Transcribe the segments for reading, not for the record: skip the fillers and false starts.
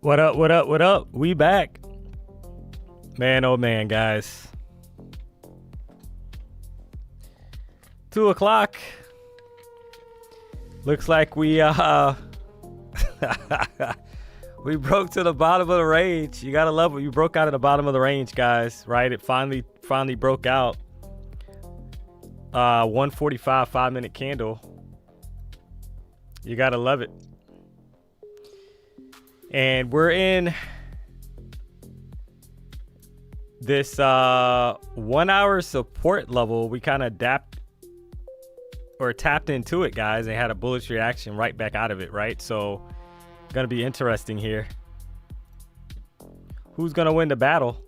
What up, what up, what up? We back. Man, oh man, guys. 2 o'clock. Looks like we we broke to the bottom of the range. You gotta love it. You broke out of the bottom of the range, guys, right? It finally broke out. 145 5-minute candle. You gotta love it. And we're in this 1 hour support level. We kind of tapped into it, guys, and had a bullish reaction right back out of it, right? So gonna be interesting here. Who's gonna win the battle?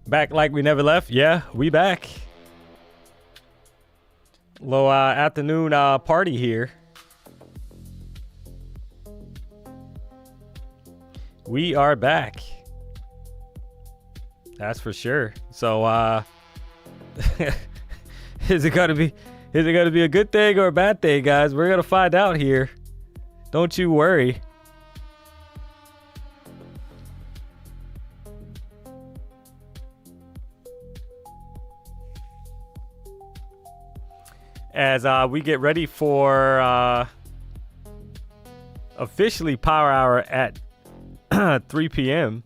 Back like we never left. Yeah, we back. Low afternoon party here. We are back. That's for sure. So is it gonna be a good thing or a bad thing, guys? We're gonna find out here. Don't you worry. As we get ready for officially power hour at 3 p.m.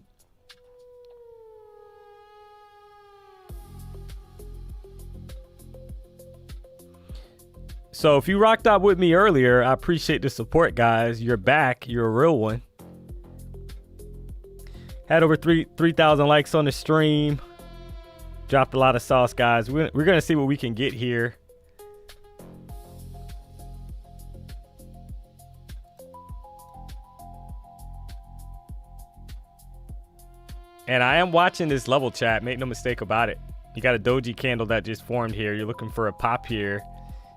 So if you rocked out with me earlier, I appreciate the support, guys. You're back. You're a real one. Had over 3,000 likes on the stream. Dropped a lot of sauce, guys. We're going to see what we can get here. And I am watching this level, chat. Make no mistake about it. You got a doji candle that just formed here. You're looking for a pop here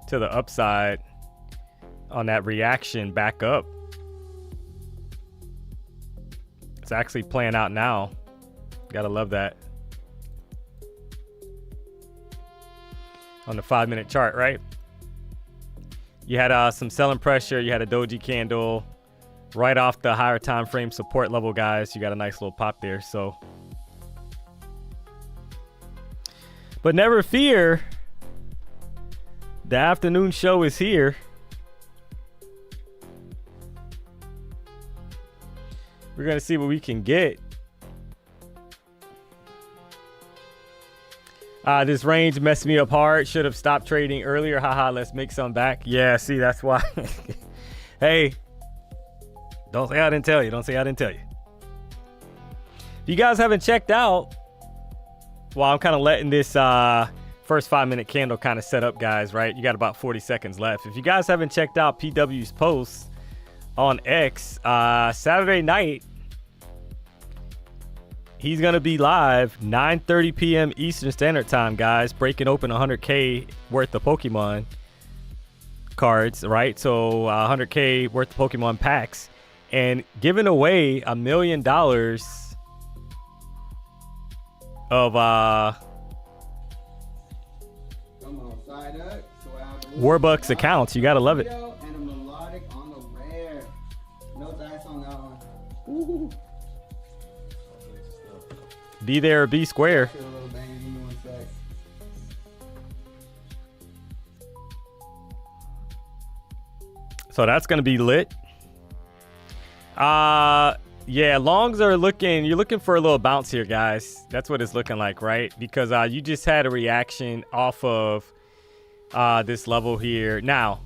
to the upside on that reaction back up. It's actually playing out now. Gotta love that. On the 5-minute chart, right? You had some selling pressure. You had a doji candle. Right off the higher time frame support level, guys. You got a nice little pop there. So, but never fear, the afternoon show is here. We're gonna see what we can get. This range messed me up hard. Should have stopped trading earlier. Haha, let's make some back. Yeah, see, that's why. Hey, don't say I didn't tell you. Don't say I didn't tell you. If you guys haven't checked out, well, I'm kind of letting this first 5-minute candle kind of set up, guys, right? You got about 40 seconds left. If you guys haven't checked out PW's post on X, Saturday night, he's going to be live 9:30 p.m. Eastern Standard Time, guys, breaking open 100K worth of Pokemon cards, right? So 100K worth of Pokemon packs. And giving away $1 million of Warbucks accounts. You gotta love it. And a melodic on the rare. No dice on that one. Ooh. Be there or be square. So that's gonna be lit. Yeah, longs are you're looking for a little bounce here, guys. That's what it's looking like, right? Because you just had a reaction off of this level here. Now,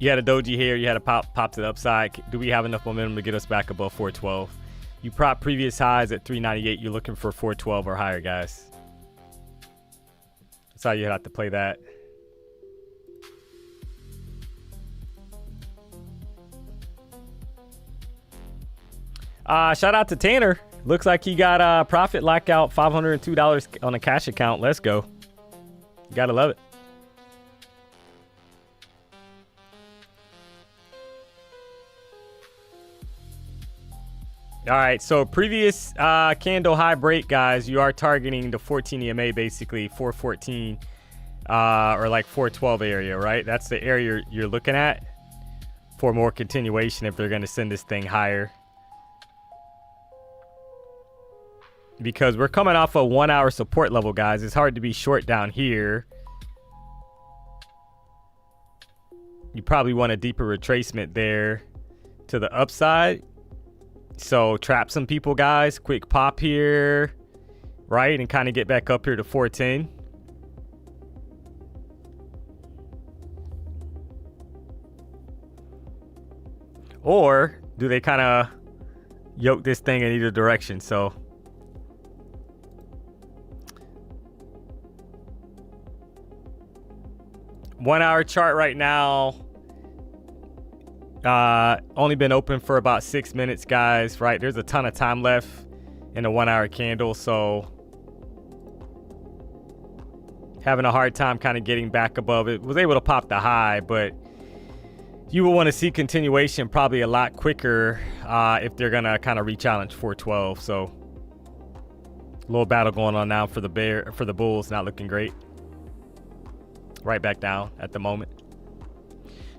you had a doji here, you had a pop to the upside. Do we have enough momentum to get us back above 412? You prop previous highs at 398. You're looking for 412 or higher, guys. That's how you have to play that. Shout out to Tanner. Looks like he got a profit lockout, $502 on a cash account. Let's go. Gotta love it. All right, so previous candle high break, guys, you are targeting the 14 EMA, basically 414 or like 412 area, right? That's the area you're looking at for more continuation if they're going to send this thing higher. Because we're coming off a 1 hour support level, guys. It's hard to be short down here. You probably want a deeper retracement there to the upside. So trap some people, guys. Quick pop here, right? And kind of get back up here to 410. Or do they kind of yoke this thing in either direction? So one hour chart right now. Only been open for about 6 minutes, guys, right? There's a ton of time left in a 1 hour candle, so having a hard time kind of getting back above it. Was able to pop the high, but you will want to see continuation probably a lot quicker if they're gonna kind of re-challenge 412. So a little battle going on now for the bulls. Not looking great. Right back down at the moment.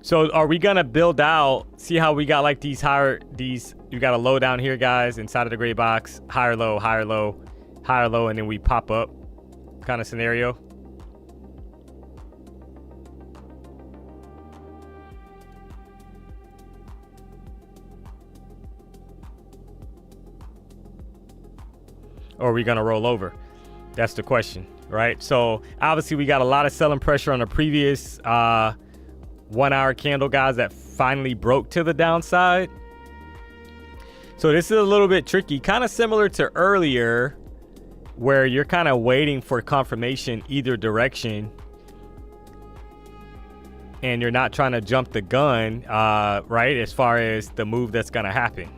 So are we gonna build out? See how we got like you got a low down here, guys, inside of the gray box, higher low, higher low, higher low, and then we pop up kind of scenario. Or are we gonna roll over? That's the question, right? So obviously we got a lot of selling pressure on the previous 1 hour candle, guys, that finally broke to the downside. So this is a little bit tricky, kind of similar to earlier where you're kind of waiting for confirmation either direction and you're not trying to jump the gun, right, as far as the move that's going to happen.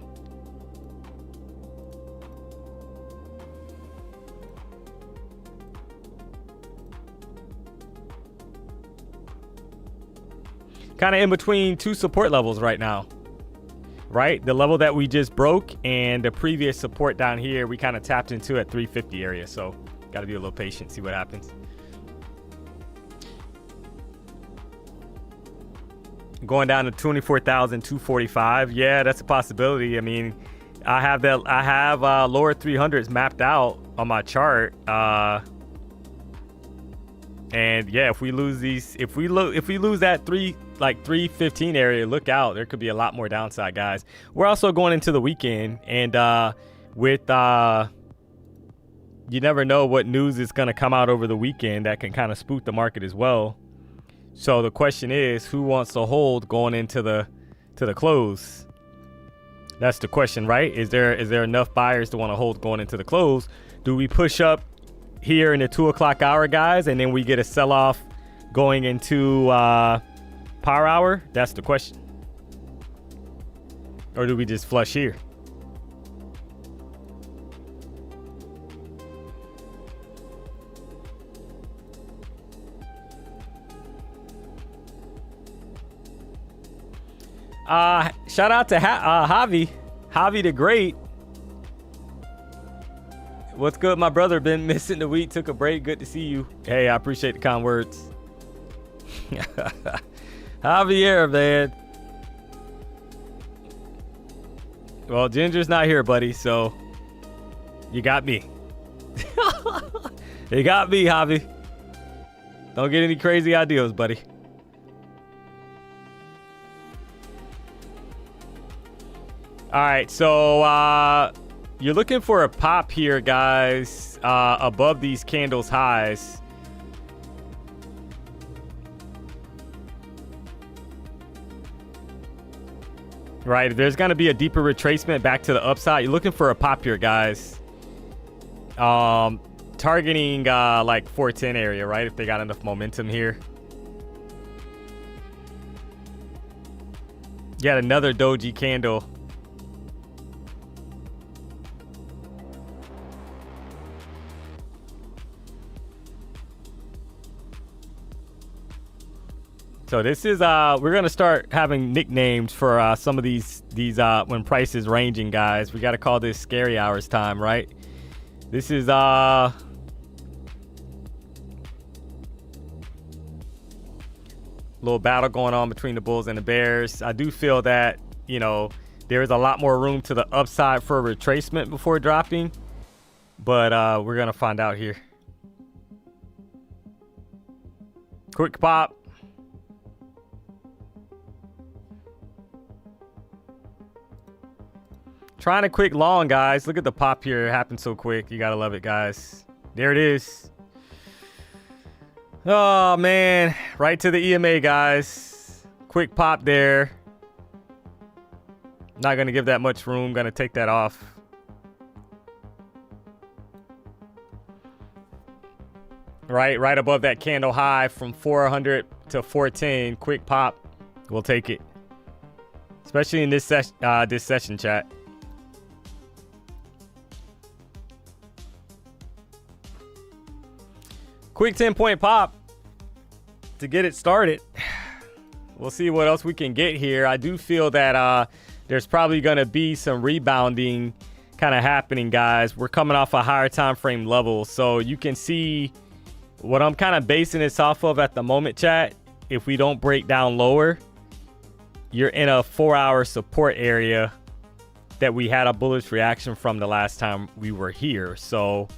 Kind of in between two support levels right now, right? The level that we just broke and the previous support down here, we kind of tapped into at 350 area. So got to be a little patient, see what happens. Going down to 24,245. Yeah, that's a possibility. I mean, I have lower 300s mapped out on my chart. And yeah, if we lose that 315 area, look out. There could be a lot more downside, guys. We're also going into the weekend, and you never know what news is going to come out over the weekend that can kind of spook the market as well. So the question is, who wants to hold going into the close? That's the question, right? Is there enough buyers to want to hold going into the close? Do we push up here in the 2 o'clock hour, guys, and then we get a sell-off going into power hour? That's the question. Or do we just flush here? Shout out to Javi the Great. What's good, my brother? Been missing the week, took a break. Good to see you. Hey, I appreciate the kind words. Javier, man. Well, Ginger's not here, buddy, so you got me. You got me, Javi. Don't get any crazy ideas, buddy. All right, so you're looking for a pop here, guys, above these candles highs. Right, there's going to be a deeper retracement back to the upside. You're looking for a pop here, guys. Targeting like 410 area, right? If they got enough momentum here. You got another doji candle. So this is we're gonna start having nicknames for some of these when price is ranging, guys. We got to call this scary hours time, right? This is little battle going on between the bulls and the bears. I do feel that, you know, there is a lot more room to the upside for a retracement before dropping, but we're gonna find out here. Quick pop. Trying a quick long, guys. Look at the pop here. It happened so quick. You gotta love it, guys. There it is. Oh, man. Right to the EMA, guys. Quick pop there. Not going to give that much room. Going to take that off. Right above that candle high from 400 to 410. Quick pop. We'll take it. Especially in this session, chat. Quick 10-point pop to get it started. We'll see what else we can get here. I do feel that there's probably going to be some rebounding kind of happening, guys. We're coming off a higher time frame level, so you can see what I'm kind of basing this off of at the moment, chat. If we don't break down lower, you're in a 4-hour support area that we had a bullish reaction from the last time we were here. So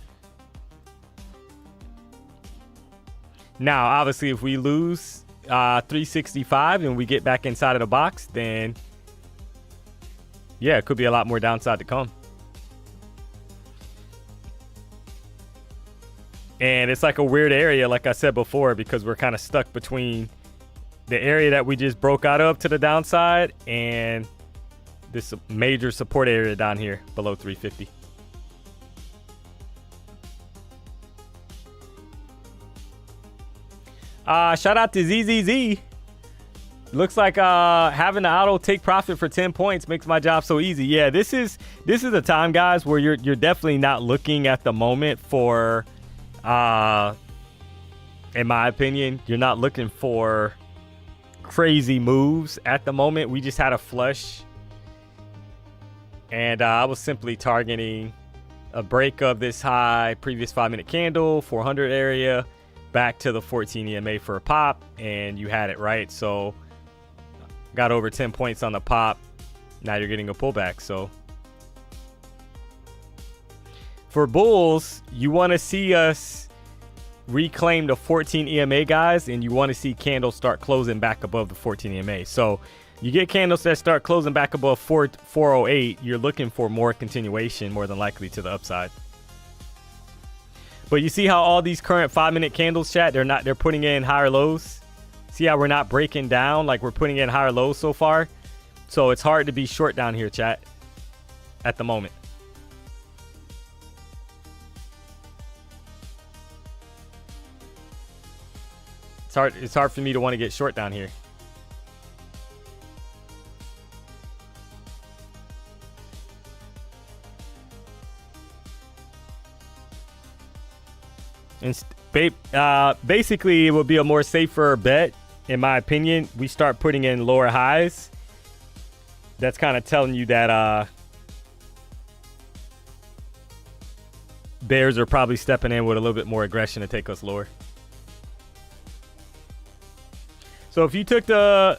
now, obviously, if we lose 365 and we get back inside of the box, then yeah, it could be a lot more downside to come. And it's like a weird area, like I said before, because we're kind of stuck between the area that we just broke out of to the downside and this major support area down here below 350. Shout out to ZZZ. Looks like having the auto take profit for 10 points makes my job so easy. Yeah, this is a time, guys, where you're definitely not looking at the moment for in my opinion, you're not looking for crazy moves at the moment. We just had a flush, and I was simply targeting a break of this high previous 5-minute candle, 400 area, back to the 14 EMA for a pop, and you had it right. So got over 10 points on the pop. Now you're getting a pullback. So for bulls, you want to see us reclaim the 14 EMA, guys, and you want to see candles start closing back above the 14 EMA. So you get candles that start closing back above 408, you're looking for more continuation, more than likely to the upside. But you see how all these current 5-minute candles, chat, they're putting in higher lows. See how we're not breaking down, like we're putting in higher lows so far. So it's hard to be short down here, chat, at the moment. It's hard for me to want to get short down here. And basically, it would be a more safer bet, in my opinion. We start putting in lower highs. That's kind of telling you that bears are probably stepping in with a little bit more aggression to take us lower. So if you took the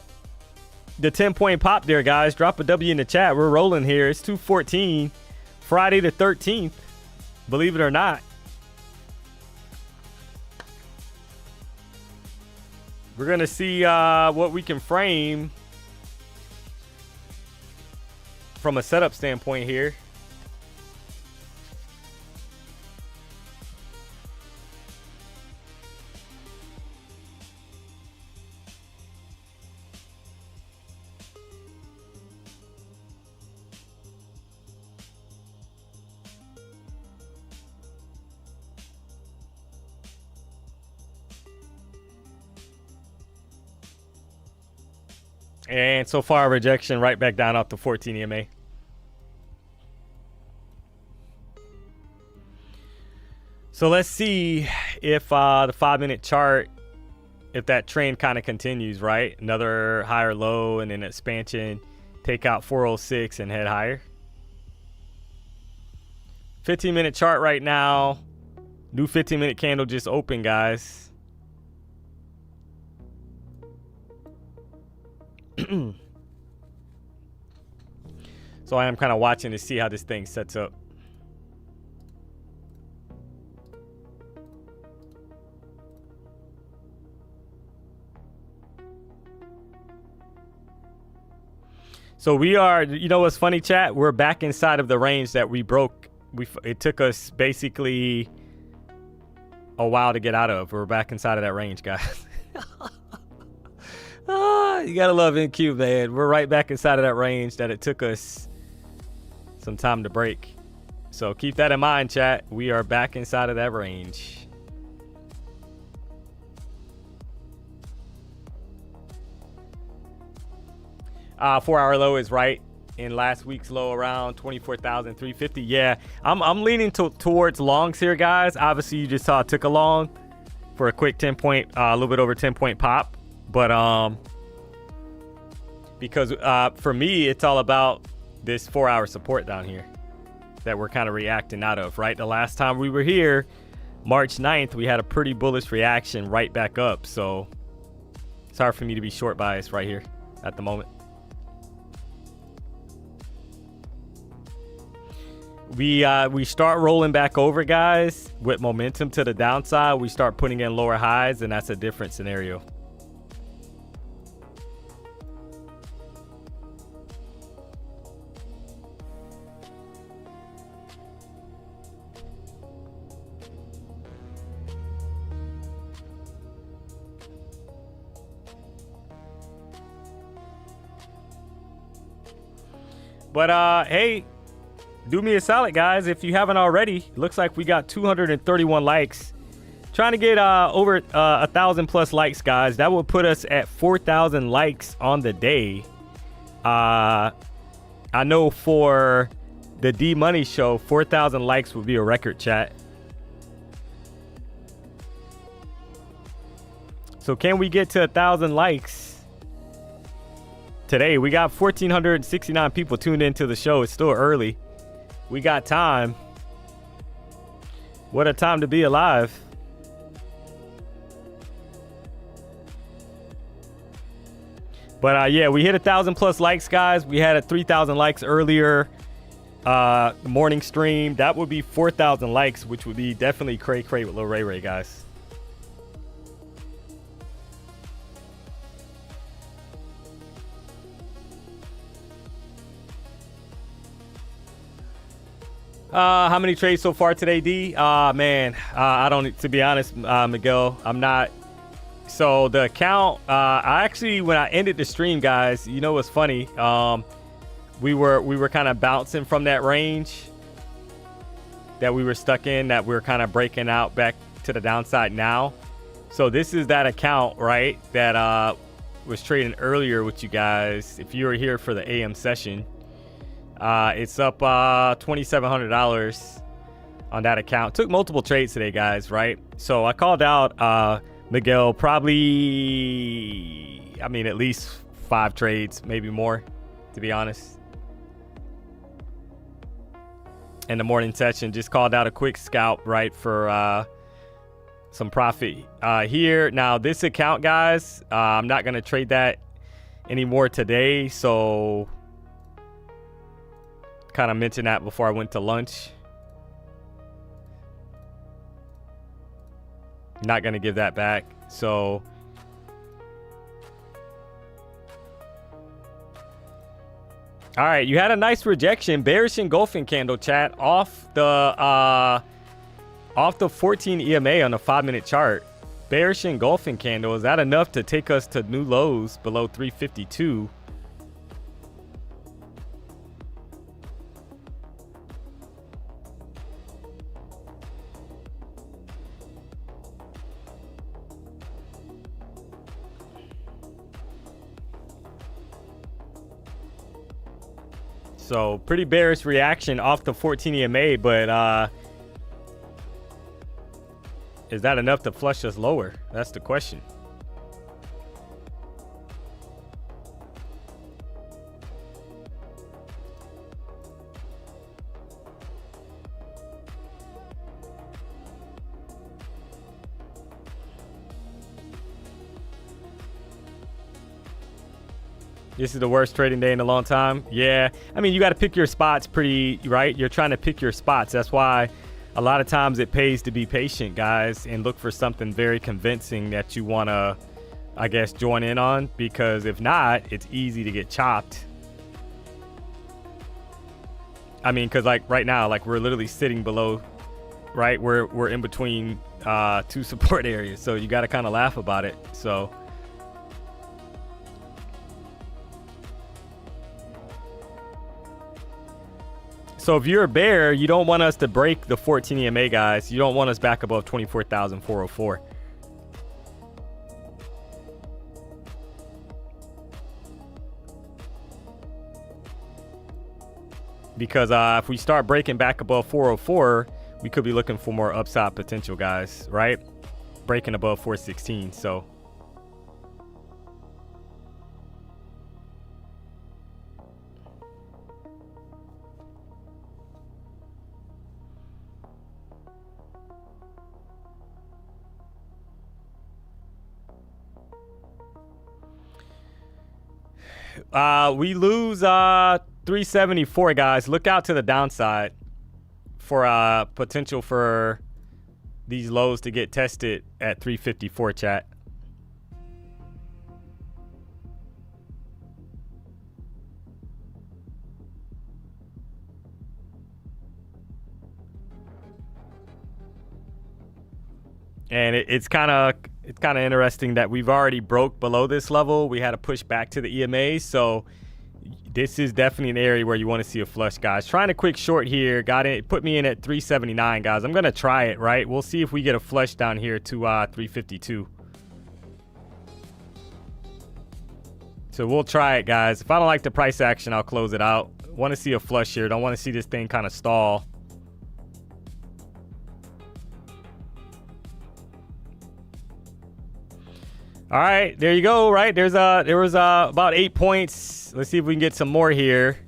10-point pop there, guys, drop a W in the chat. We're rolling here. It's 2:14, Friday the 13th. Believe it or not. We're going to see what we can frame from a setup standpoint here. And so far, rejection right back down off the 14 EMA. So let's see if the 5-minute chart if that trend kind of continues, right? Another higher low and then expansion, take out 406 and head higher. 15-minute chart right now. New 15-minute candle just opened, guys. So I am kind of watching to see how this thing sets up. So we are, you know what's funny, chat? We're back inside of the range that we broke. It took us basically a while to get out of. We're back inside of that range, guys. You gotta love NQ, man. We're right back inside of that range that it took us some time to break. So keep that in mind, chat. We are back inside of that range. Four-hour low is right in last week's low around 24,350. Yeah, I'm leaning towards longs here, guys. Obviously, you just saw it took a long for a quick 10-point, a little bit over 10-point pop. But because for me, it's all about this 4-hour support down here that we're kind of reacting out of, right? The last time we were here, March 9th, we had a pretty bullish reaction right back up. So it's hard for me to be short biased right here at the moment. We start rolling back over, guys, with momentum to the downside. We start putting in lower highs, and that's a different scenario. But hey, do me a solid, guys. If you haven't already, looks like we got 231 likes. Trying to get over 1,000 plus likes, guys. That will put us at 4,000 likes on the day. I know for the DMONEY show, 4,000 likes would be a record, chat. So can we get to 1,000 likes today? We got 1,469 people tuned into the show. It's still early. We got time. What a time to be alive. But yeah, we hit 1,000 plus likes, guys. We had 3,000 likes earlier morning stream. That would be 4,000 likes, which would be definitely cray with Lil Ray Ray, guys. How many trades so far today, D? Man, I don't, to be honest, Miguel, I'm not. So the account, I actually, when I ended the stream, guys, you know what's funny? We were kind of bouncing from that range that we were stuck in, that we're kind of breaking out back to the downside now. So this is that account, right, that was trading earlier with you guys. If you were here for the AM session, it's up $2,700 on that account. Took multiple trades today, guys, right? So I called out Miguel, probably, I mean, at least 5 trades, maybe more, to be honest. In the morning session, just called out a quick scalp, right, for some profit here. Now, this account, guys, I'm not going to trade that anymore today, so kind of mentioned that before I went to lunch. Not going to give that back. So all right, you had a nice rejection, bearish engulfing candle, chat, off the 14 EMA on the 5-minute chart. Bearish engulfing candle, is that enough to take us to new lows below 352? So pretty bearish reaction off the 14 EMA, but is that enough to flush us lower? That's the question. This is the worst trading day in a long time. Yeah, I mean, you got to pick your spots pretty, right? You're trying to pick your spots. That's why a lot of times it pays to be patient, guys, and look for something very convincing that you want to, I guess, join in on, because if not, it's easy to get chopped. I mean, because like right now, like we're literally sitting below, right? We're in between two support areas, so you got to kind of laugh about it. So if you're a bear, you don't want us to break the 14 EMA, guys. You don't want us back above 24,404. Because if we start breaking back above 404, we could be looking for more upside potential, guys, right? Breaking above 416, so. We lose 374, guys. Look out to the downside for potential for these lows to get tested at 354, chat. And it's kind of interesting that we've already broke below this level. We had to push back to the EMA, so this is definitely an area where you want to see a flush, guys. Trying a quick short here, got it, put me in at 379, guys. I'm gonna try it, right? We'll see if we get a flush down here to 352. So we'll try it, guys. If I don't like the price action, I'll close it out. Want to see a flush here. Don't want to see this thing kind of stall. All right, there you go, right? There was about 8 points. Let's see if we can get some more here.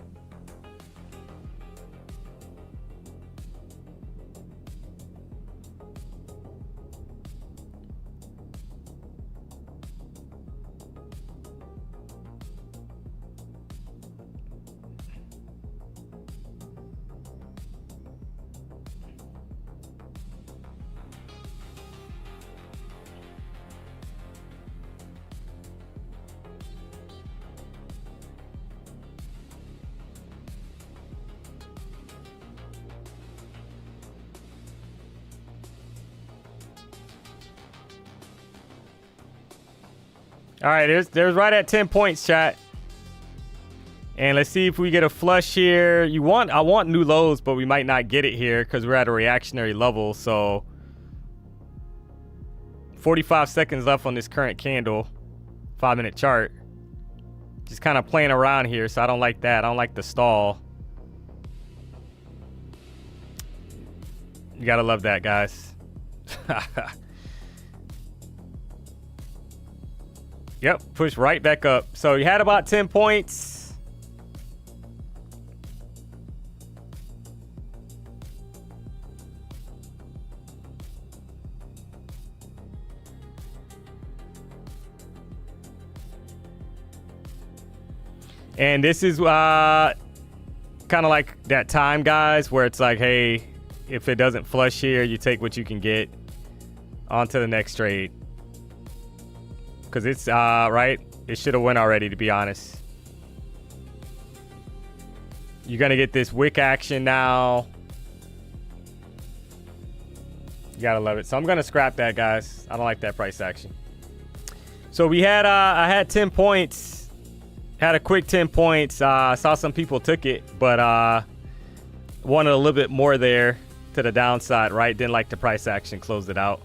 All right, there's right at 10 points, chat. And let's see if we get a flush here. I want new lows, but we might not get it here because we're at a reactionary level. So 45 seconds left on this current candle, 5-minute chart. Just kind of playing around here, so I don't like that. I don't like the stall. You gotta love that, guys. Yep, push right back up. So you had about 10 points. And this is kind of like that time, guys, where it's like, hey, if it doesn't flush here, you take what you can get. On to the next trade. Because it's, right, it should have went already, to be honest. You're going to get this wick action now. You got to love it. So I'm going to scrap that, guys. I don't like that price action. So we had, I had 10 points. Had a quick 10 points. Saw some people took it, but wanted a little bit more there to the downside, right? Didn't like the price action, closed it out.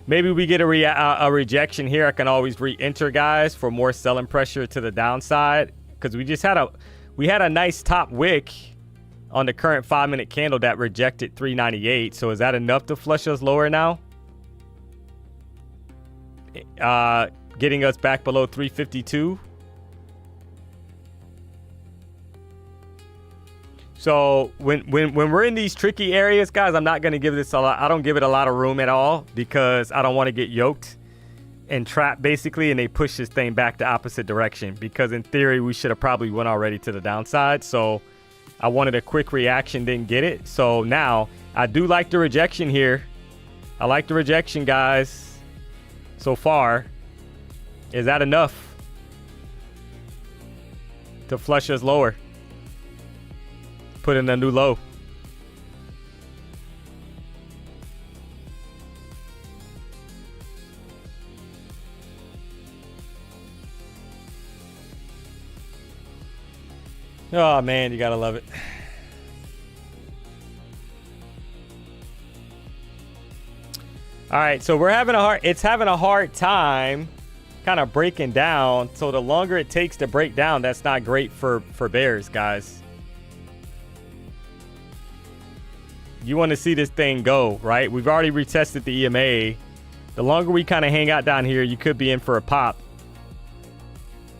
Maybe we get a rejection here. I can always re-enter, guys, for more selling pressure to the downside, because we just had a nice top wick on the current 5-minute candle that rejected 398. So is that enough to flush us lower now? Getting us back below 352. So when we're in these tricky areas, guys, I'm not going to give this a lot. I don't give it a lot of room at all because I don't want to get yoked. and trap basically, and they push this thing back the opposite direction, because in theory we should have probably went already to the downside. So I wanted a quick reaction, didn't get it. So now I do like the rejection here. I like the rejection, guys. So far, is that enough to flush us lower, put in a new low? Oh man, you gotta love it. All right, so we're having it's having a hard time kind of breaking down. So the longer it takes to break down, that's not great for bears, guys. You want to see this thing go, right? We've already retested the EMA. The longer we kind of hang out down here, you could be in for a pop.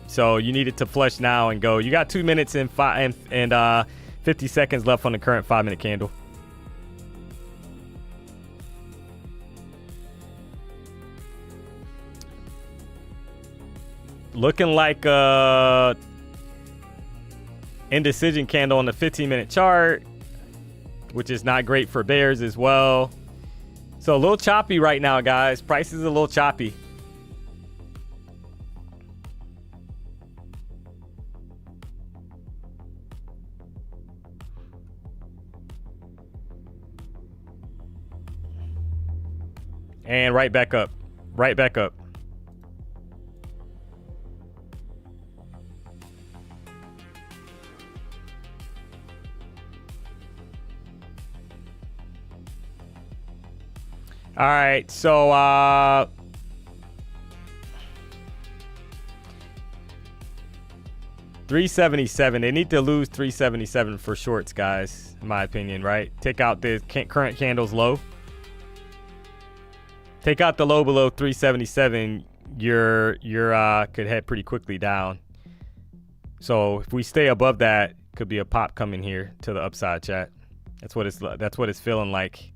So you need it to flush now and go. You got 2 minutes and 50 seconds left on the current 5-minute candle. Looking like a indecision candle on the 15-minute chart, which is not great for bears as well. So a little choppy right now, guys. Price is a little choppy. And right back up. Right back up. All right, so 377. They need to lose 377 for shorts, guys, in my opinion, right? Take out the current candle's low. Take out the low below 377, you're could head pretty quickly down. So if we stay above that, could be a pop coming here to the upside, chat. That's what it's feeling like.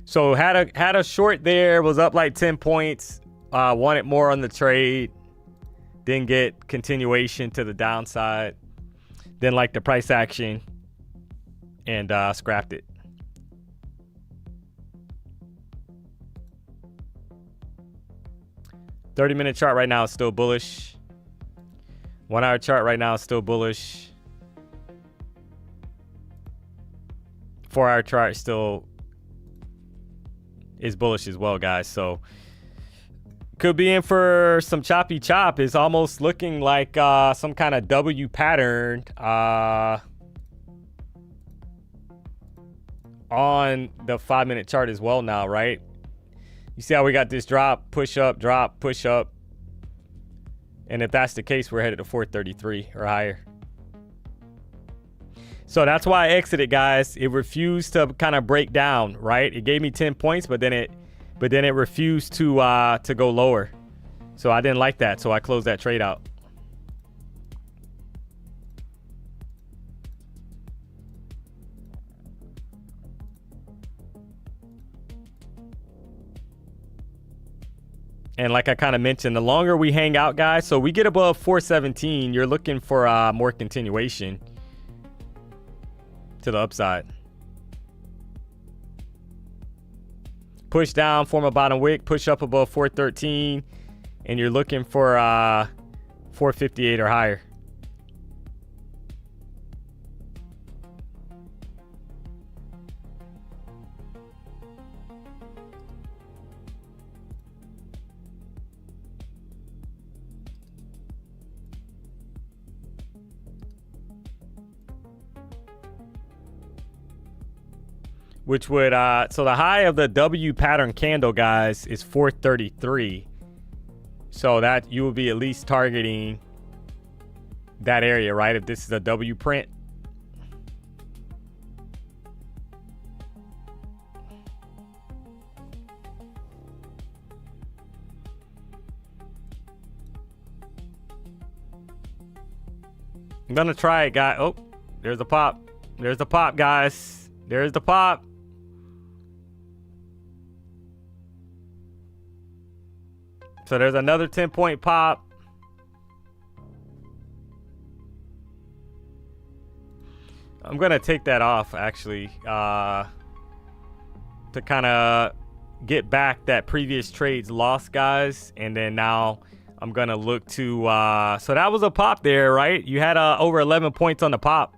So had a short there, was up like 10 points. Wanted more on the trade. Didn't get continuation to the downside. Didn't like the price action and scrapped it. $30-minute chart right now is still bullish. 1 hour chart right now is still bullish. 4 hour chart still is bullish as well, guys. So could be in for some choppy chop. It's almost looking like some kind of W pattern on the 5-minute chart as well now, right? You see how we got this drop, push up, drop, push up. And if that's the case, we're headed to 433 or higher. So that's why I exited, guys. It refused to kind of break down, right? It gave me 10 points, but then it refused to go lower. So I didn't like that, so I closed that trade out. And like I kind of mentioned, the longer we hang out, guys, so we get above 417, you're looking for more continuation to the upside. Push down, form a bottom wick, push up above 413, and you're looking for 458 or higher. Which would, so the high of the W pattern candle, guys, is 433. So that you will be at least targeting that area, right? If this is a W print. I'm gonna try it, guys. Oh, there's the pop. There's the pop, guys. There's the pop. So there's another 10-point pop. I'm going to take that off, actually, to kind of get back that previous trade's loss, guys. And then now I'm going to look to... so that was a pop there, right? You had over 11 points on the pop.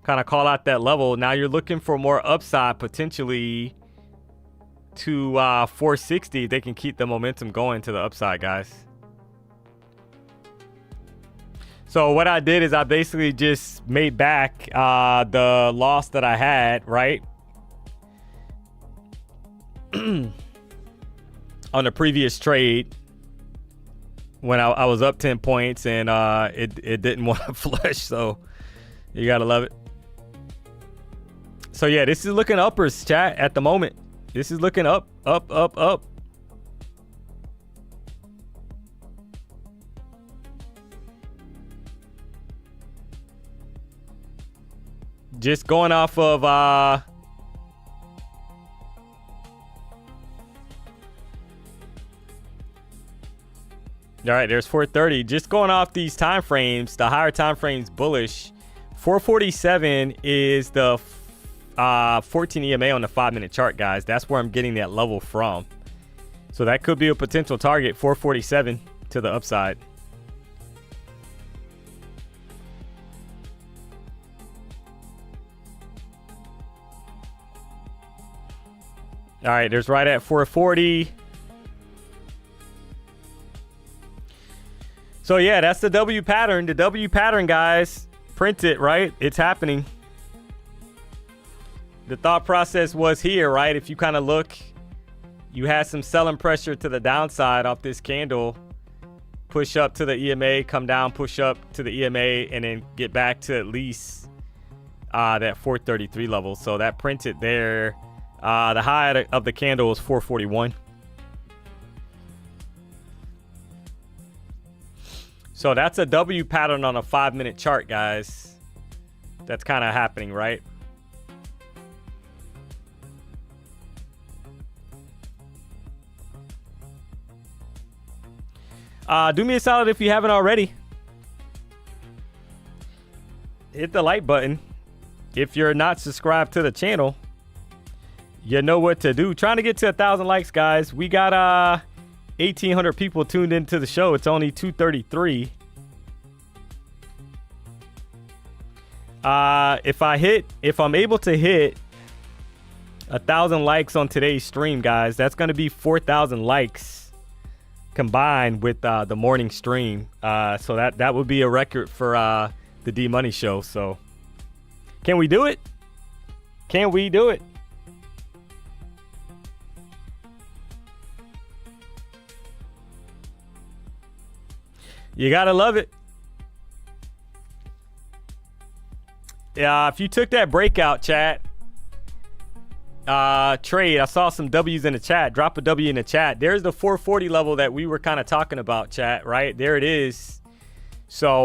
Kind of call out that level. Now you're looking for more upside, potentially to 460. They can keep the momentum going to the upside, guys. So what I did is I basically just made back the loss that I had, right? On the previous trade when I was up 10 points and it didn't want to flush. So you got to love it. So yeah, this is looking uppers, chat, at the moment. This is looking up, up, up, up. Just going off of all right, there's 430. Just going off these time frames, the higher time frames bullish. 447 is the 14 EMA on the 5-minute chart, guys. That's where I'm getting that level from. So that could be a potential target, 447 to the upside. All right, there's right at 440. So yeah, that's the W pattern. The W pattern, guys. Print it, right? It's happening. The thought process was here, right? If you kind of look, you had some selling pressure to the downside off this candle. Push up to the EMA, come down, push up to the EMA, and then get back to at least that 433 level. So that printed there. The high of the candle was 441. So that's a W pattern on a 5-minute chart, guys. That's kind of happening, right? Do me a solid if you haven't already. Hit the like button. If you're not subscribed to the channel, you know what to do. Trying to get to 1,000 likes, guys. We got 1,800 people tuned into the show. It's only 2:33. If I'm able to hit 1,000 likes on today's stream, guys, that's going to be 4,000 likes combined with the morning stream. So that would be a record for the D Money show. So can we do it? Can we do it? You gotta love it. Yeah, if you took that breakout, chat, trade, I saw some W's in the chat. Drop a W in the chat. There's the 440 level that we were kind of talking about, chat, right? There it is. So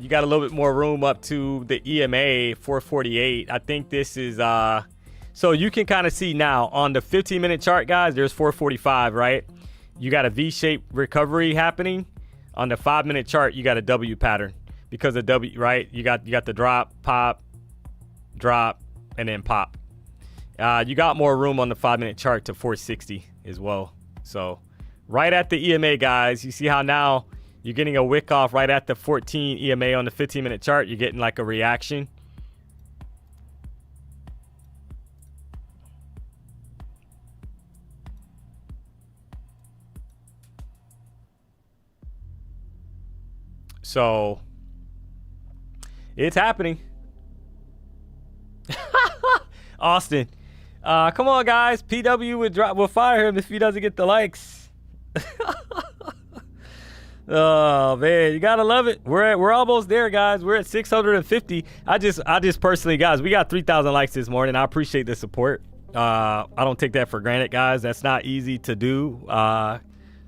you got a little bit more room up to the EMA 448. I think this is so you can kind of see now on the 15-minute chart, guys, there's 445, right? You got a V-shaped recovery happening. On the 5-minute chart, you got a W pattern because of W, right? You got the drop, pop, drop, and then pop. You got more room on the 5-minute chart to 460 as well. So right at the EMA, guys, you see how now you're getting a wick off right at the 14 EMA on the 15-minute chart. You're getting like a reaction. So it's happening. Austin, come on, guys. PW will fire him if he doesn't get the likes. Oh man, you gotta love it. We're almost there, guys. We're at 650. I just personally, guys, we got 3,000 likes this morning. I appreciate the support. I don't take that for granted, guys. That's not easy to do,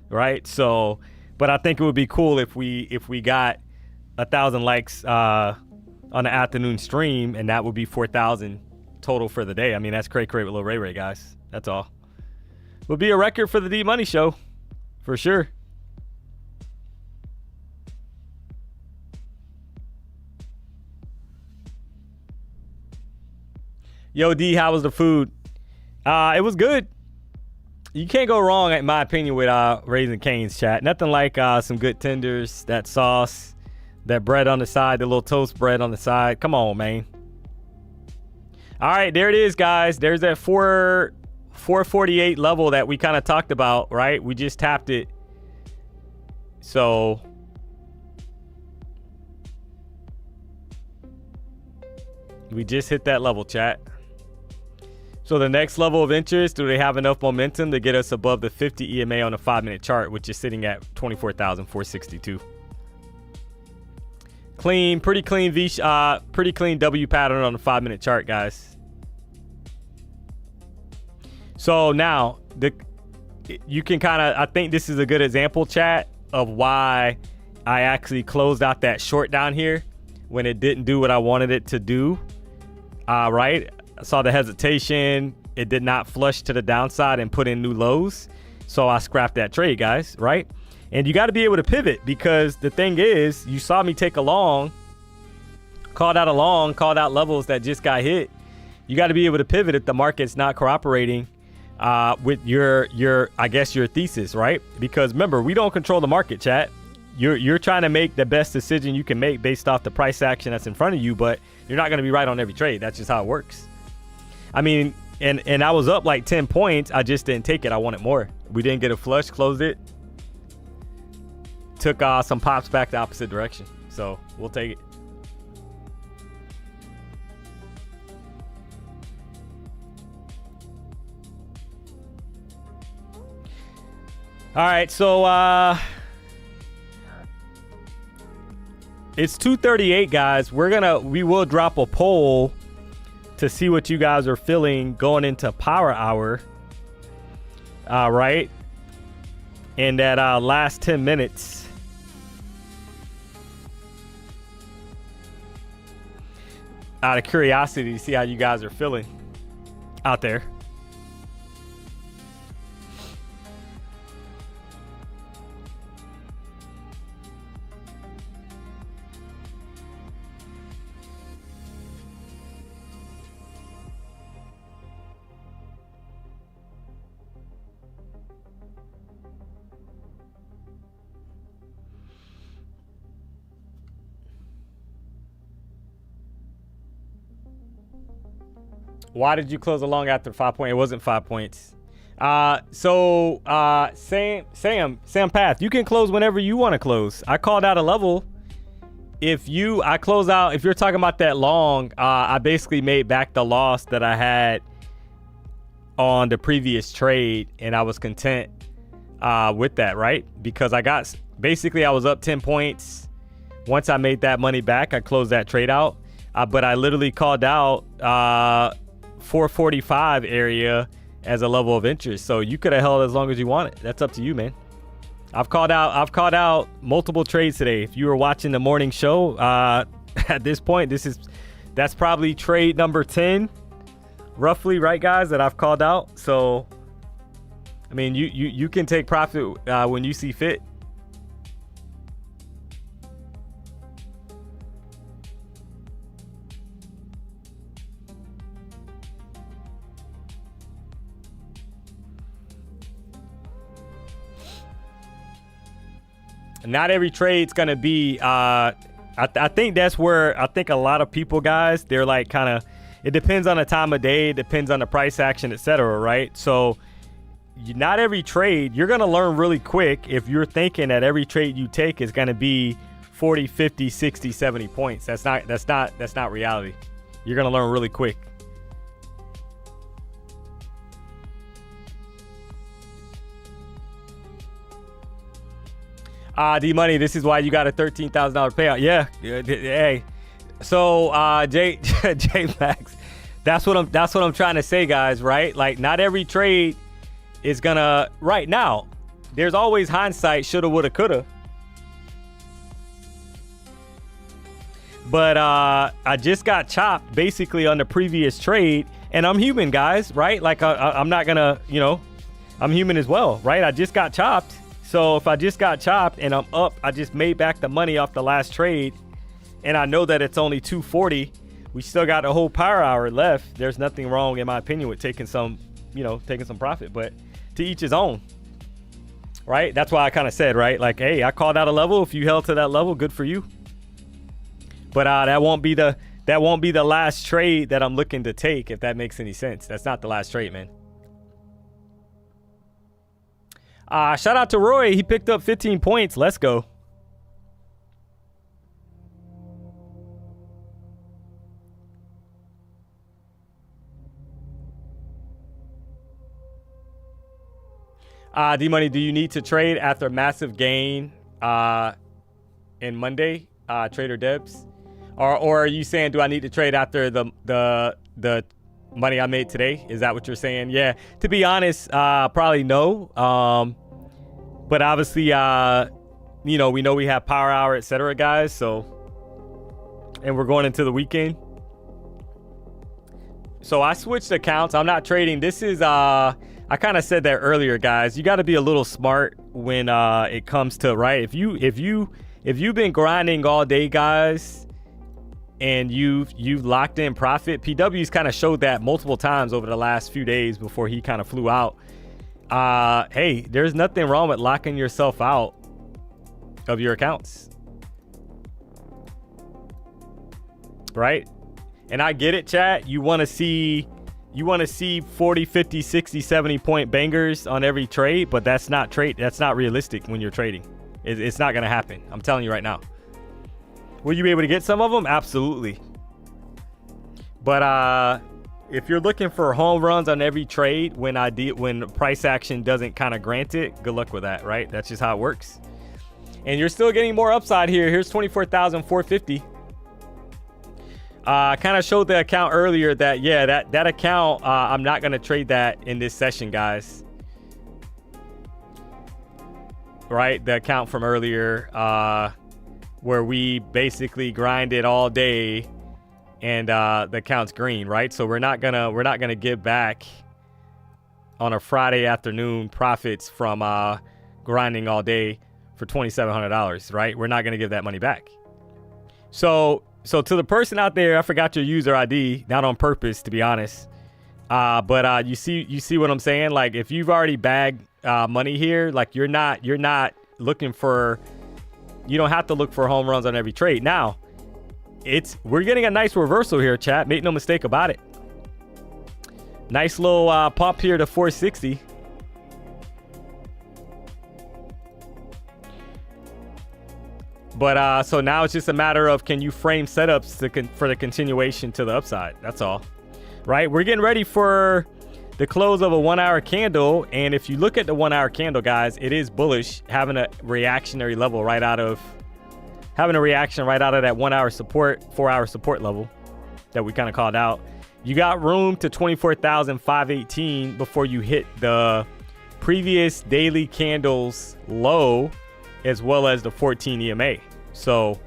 right? So. But I think it would be cool if we got 1,000 likes on the afternoon stream, and that would be 4,000 total for the day. I mean, that's cray with Lil Ray Ray, guys. That's all. Would be a record for the D Money show. for sure. Yo, D, how was the food? It was good. You can't go wrong, in my opinion, with Raising Cane's, chat. Nothing like some good tenders, that sauce, that bread on the side, the little toast bread on the side. Come on, man. All right, there it is, guys. There's that 448 level that we kind of talked about, right? We just tapped it. So we just hit that level, chat. So the next level of interest, do they have enough momentum to get us above the 50 EMA on a 5-minute chart, which is sitting at 24,462. Clean, pretty clean pretty clean W pattern on the 5-minute chart, guys. So now you can kind of, I think this is a good example, chat, of why I actually closed out that short down here when it didn't do what I wanted it to do. Right? I saw the hesitation. It did not flush to the downside and put in new lows. So I scrapped that trade, guys, right? And you got to be able to pivot, because the thing is, you saw me take a long, called out a long, called out levels that just got hit. You got to be able to pivot if the market's not cooperating with your I guess your thesis, right? Because remember, we don't control the market, chat. You're trying to make the best decision you can make based off the price action that's in front of you, but you're not going to be right on every trade. That's just how it works. I mean, and I was up like 10 points. I just didn't take it. I wanted more. We didn't get a flush, closed it. Took some pops back the opposite direction. So we'll take it. All right, so it's 2:38, guys. We will drop a poll to see what you guys are feeling going into power hour. Right? In that last 10 minutes. Out of curiosity to see how you guys are feeling out there. Why did you close along after 5 points? It wasn't 5 points. Sam Path, you can close whenever you want to close. I called out a level. If you're talking about that long, I basically made back the loss that I had on the previous trade, and I was content with that, right? Because I was up 10 points. Once I made that money back, I closed that trade out. But I literally called out 445 area as a level of interest. So you could have held as long as you wanted. That's up to you, man. I've called out multiple trades today. If you were watching the morning show, at this point, that's probably trade number 10, roughly, right, guys, that I've called out. So, I mean, you can take profit when you see fit. Not every trade's gonna be I think that's where I think a lot of people, guys, they're like kind of, it depends on the time of day, it depends on the price action, etc., right? So not every trade, you're gonna learn really quick if you're thinking that every trade you take is gonna be 40, 50, 60, 70 points. That's not reality. You're gonna learn really quick. D-Money, this is why you got a $13,000 payout. Yeah. Hey. So, J Max, that's what I'm trying to say, guys, right? Like, not every trade is gonna, right now, there's always hindsight, shoulda, woulda, coulda. But I just got chopped basically on the previous trade, and I'm human, guys, right? Like, I'm not gonna, I'm human as well, right? I just got chopped. So if I just got chopped and I'm up, I just made back the money off the last trade, and I know that it's only 240. We still got a whole power hour left. There's nothing wrong, in my opinion, with taking some, taking some profit, but to each his own, right? That's why I kind of said, right? Like, hey, I called out a level. If you held to that level, good for you. But that won't be the last trade that I'm looking to take, if that makes any sense. That's not the last trade, man. Shout out to Roy. He picked up 15 points. Let's go. D-Money, do you need to trade after massive gain in Monday, Trader Debs? Or are you saying, do I need to trade after the money I made today? Is that what you're saying? Yeah, to be honest, probably no. But obviously, we know we have power hour, etc., guys. So, and we're going into the weekend. So I switched accounts. I'm not trading. This is, I kind of said that earlier, guys. You got to be a little smart when it comes to, right? If you've been grinding all day, guys, and you've locked in profit, PW's kind of showed that multiple times over the last few days before he kind of flew out. Hey, there's nothing wrong with locking yourself out of your accounts, right? And I get it, chat. You want to see 40, 50, 60, 70 point bangers on every trade, but that's not realistic when you're trading. It's not going to happen. I'm telling you right now. Will you be able to get some of them? Absolutely. But if you're looking for home runs on every trade when price action doesn't kind of grant it, good luck with that, right? That's just how it works. And you're still getting more upside here. Here's 24,450. I kind of showed the account earlier that, yeah, that account, I'm not going to trade that in this session, guys. Right? The account from earlier, where we basically grinded all day and the account's green, right? So we're not gonna give back on a Friday afternoon profits from grinding all day for $2,700, right? We're not gonna give that money back. So to the person out there, I forgot your user ID, not on purpose, to be honest. But you see what I'm saying? Like, if you've already bagged money here, like you're not looking for. You don't have to look for home runs on every trade. Now, we're getting a nice reversal here, chat. Make no mistake about it. Nice little pump here to 460. But so now it's just a matter of, can you frame setups for the continuation to the upside? That's all, right? We're getting ready for the close of a 1 hour candle, and if you look at the 1 hour candle, guys, it is bullish, having a reactionary level right out of that 1 hour support, 4 hour support level that we kind of called out. You got room to 24,518 before you hit the previous daily candles low, as well as the 14 EMA. So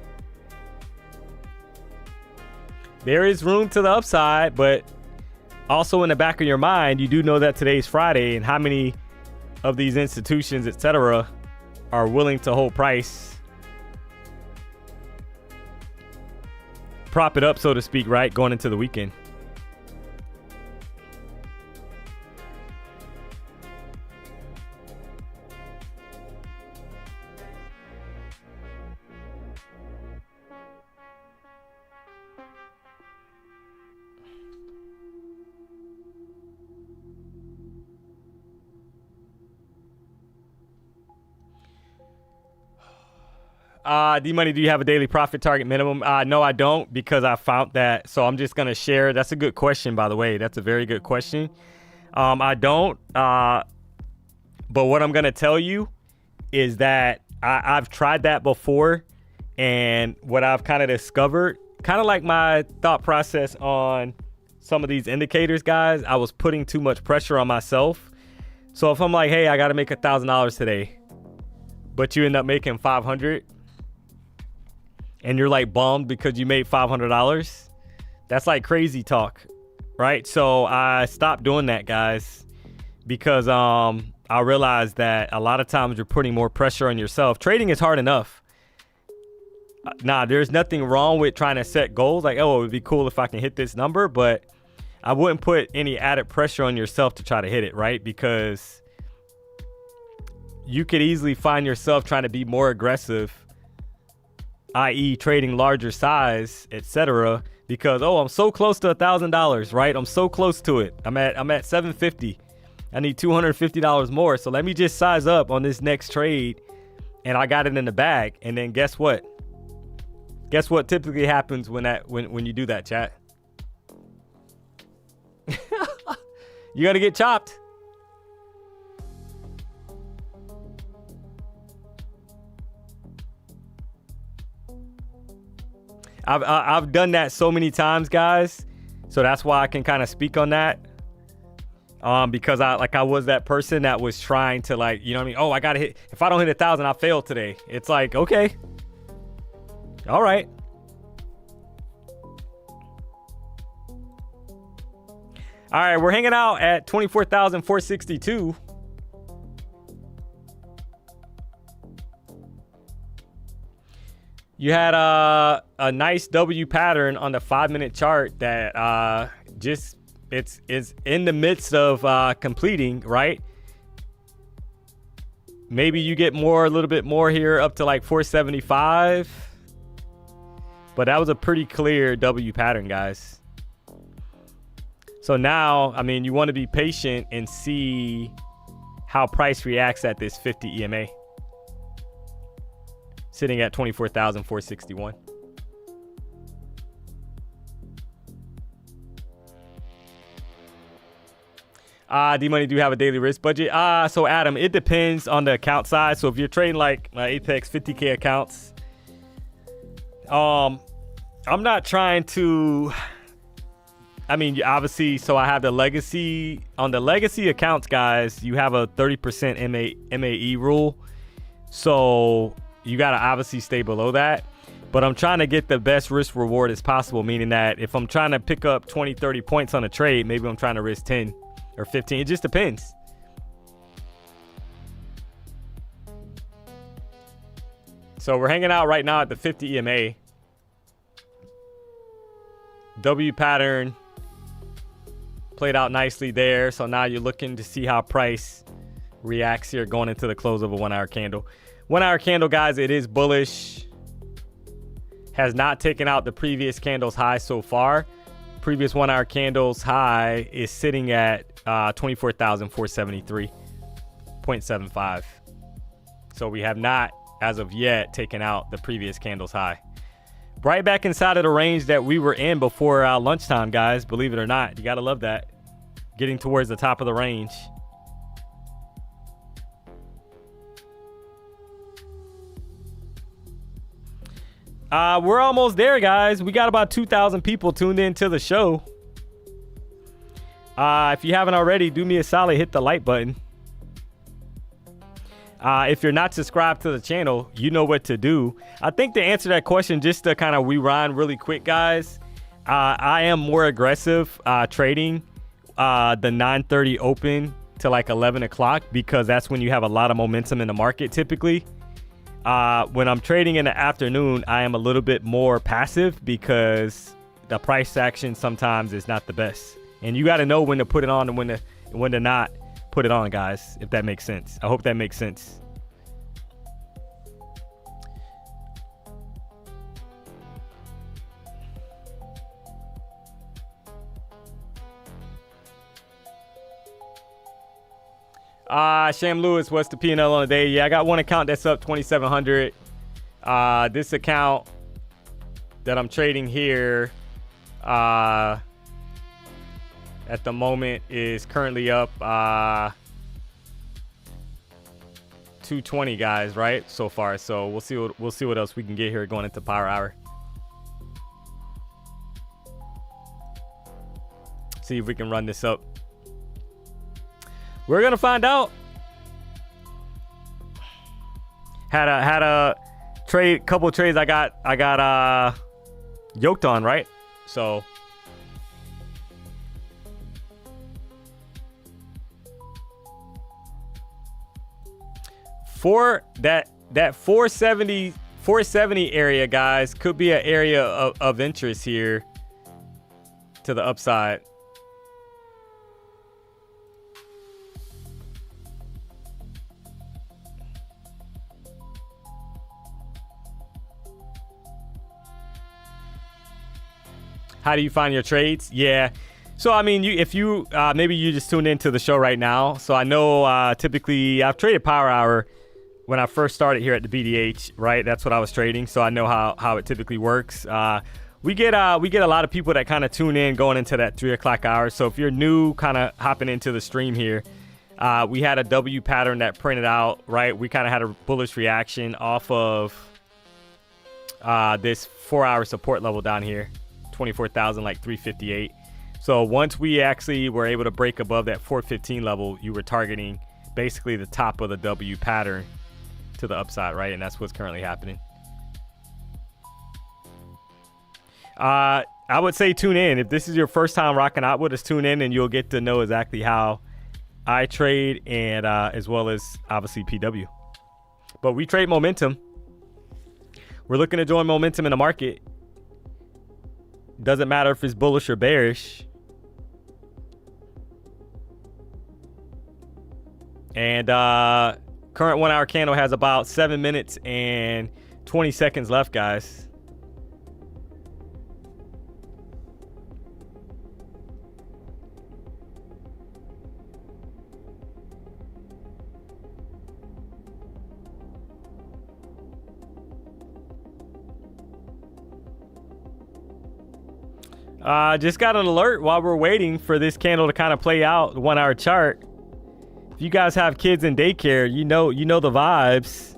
there is room to the upside, but also in the back of your mind, you do know that today's Friday, and how many of these institutions, etc., are willing to hold price, prop it up, so to speak, right, going into the weekend. D-Money, do you have a daily profit target minimum? No, I don't, because I found that. So I'm just going to share. That's a good question, by the way. That's a very good question. I don't. But what I'm going to tell you is that I've tried that before. And what I've kind of discovered, kind of like my thought process on some of these indicators, guys, I was putting too much pressure on myself. So if I'm like, hey, I got to make $1,000 today, but you end up making $500, and you're like bummed because you made $500, that's like crazy talk, right? So I stopped doing that, guys, because I realized that a lot of times you're putting more pressure on yourself. Trading is hard enough. Nah, there's nothing wrong with trying to set goals. Like, oh, it would be cool if I can hit this number, but I wouldn't put any added pressure on yourself to try to hit it, right? Because you could easily find yourself trying to be more aggressive, i.e. trading larger size, etc. Because, oh, I'm so close to $1,000, right? I'm so close to it. I'm at $750. I need $250 more. So let me just size up on this next trade, and I got it in the bag. And then guess what? Guess what typically happens when you do that, chat? You got to get chopped. I've done that so many times, guys. So that's why I can kind of speak on that. Because I was that person that was trying to, like, you know what I mean? Oh, I got to hit. If I don't hit 1,000, I failed today. It's like, okay. All right. All right, we're hanging out at 24,462. You had a nice W pattern on the 5-minute chart that just it's in the midst of completing, right? Maybe you get more, a little bit more here, up to like 475. But that was a pretty clear W pattern, guys. So now, I mean, you want to be patient and see how price reacts at this 50 EMA. Sitting at 24,461. DMONEY, do you have a daily risk budget? So Adam, it depends on the account size. So if you're trading like Apex 50K accounts, I'm not trying to, I mean, obviously, so I have the legacy, on the legacy accounts, guys, you have a 30% MAE rule. So you got to obviously stay below that. But I'm trying to get the best risk reward as possible, meaning that if I'm trying to pick up 20, 30 points on a trade, maybe I'm trying to risk 10 or 15. It just depends. So we're hanging out right now at the 50 EMA. W pattern played out nicely there. So now you're looking to see how price reacts here going into the close of a 1 hour candle. 1 hour candle, guys, it is bullish. Has not taken out the previous candle's high so far. Previous 1 hour candle's high is sitting at 24,473.75. So we have not, as of yet, taken out the previous candle's high. Right back inside of the range that we were in before lunchtime, guys. Believe it or not, you gotta love that. Getting towards the top of the range. We're almost there, guys. We got about 2,000 people tuned in to the show. If you haven't already, do me a solid, hit the like button. If you're not subscribed to the channel, you know what to do. I think to answer that question, just to kind of rewind really quick, guys, I am more aggressive trading the 9:30 open to like 11 o'clock because that's when you have a lot of momentum in the market typically. When I'm trading in the afternoon, I am a little bit more passive because the price action sometimes is not the best. And you got to know when to put it on and when to not put it on, guys, if that makes sense. I hope that makes sense. Sham Lewis, what's the P&L on the day? Yeah, I got one account that's up 2,700. This account that I'm trading here at the moment is currently up 220, guys, right, so far. So we'll see what else we can get here going into power hour. See if we can run this up. We're gonna find out. Had a trade, couple trades I got yoked on, right? So that 470 area, guys, could be an area of interest here to the upside. How do you find your trades? Yeah. So, I mean, if you maybe you just tuned into the show right now. So I know typically I've traded Power Hour when I first started here at the BDH, right? That's what I was trading. So I know how it typically works. We get a lot of people that kind of tune in going into that 3 o'clock hour. So if you're new, kind of hopping into the stream here, we had a W pattern that printed out, right? We kind of had a bullish reaction off of this 4-hour support level down here. 24,000, like 358. So once we actually were able to break above that 415 level, you were targeting basically the top of the W pattern to the upside, right? And that's what's currently happening. I would say tune in. If this is your first time rocking out with us, tune in and you'll get to know exactly how I trade, and as well as obviously PW. But we trade momentum. We're looking to join momentum in the market. Doesn't matter if it's bullish or bearish. And current 1 hour candle has about 7 minutes and 20 seconds left, guys. Just got an alert while we're waiting for this candle to kind of play out the 1 hour chart. If you guys have kids in daycare, you know the vibes,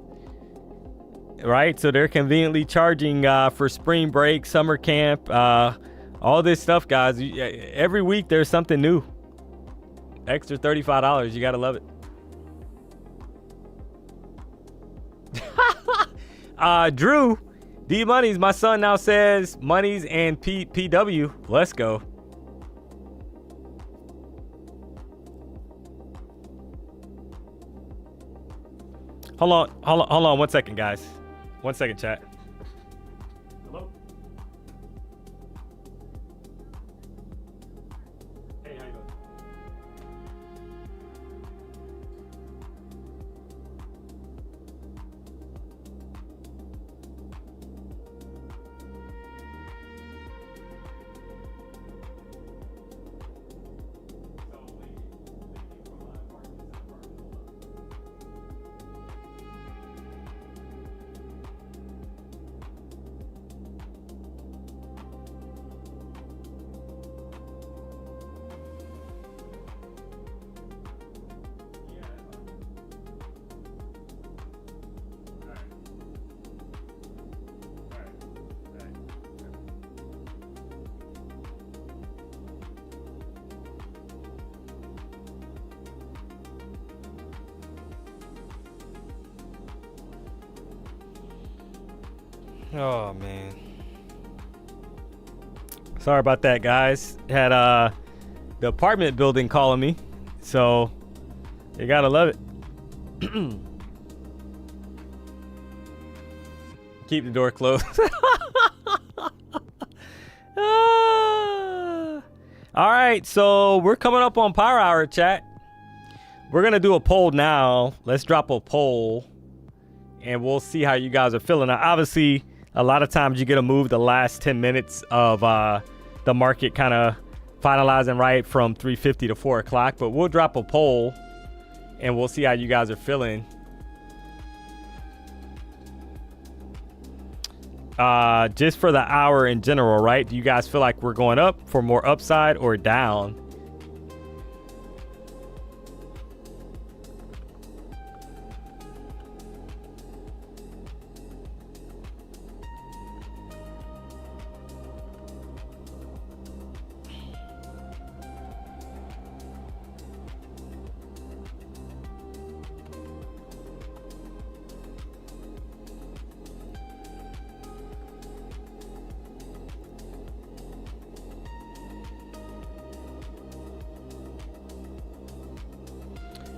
right? So they're conveniently charging for spring break, summer camp, all this stuff, guys. Every week there's something new. Extra $35. You gotta love it. Drew. DMONEY's, my son now says monies and PW. Let's go. Hold on 1 second, guys. 1 second, chat. Hello? Hey, how you doing? Oh man, sorry about that, guys. Had the apartment building calling me, so you gotta love it. Keep the door closed. All right, so we're coming up on Power Hour, chat. We're gonna do a poll now. Let's drop a poll and we'll see how you guys are feeling. Now, obviously, a lot of times you get a move the last 10 minutes of the market kind of finalizing right from 3:50 to 4 o'clock. But we'll drop a poll and we'll see how you guys are feeling. Just for the hour in general, right? Do you guys feel like we're going up for more upside or down?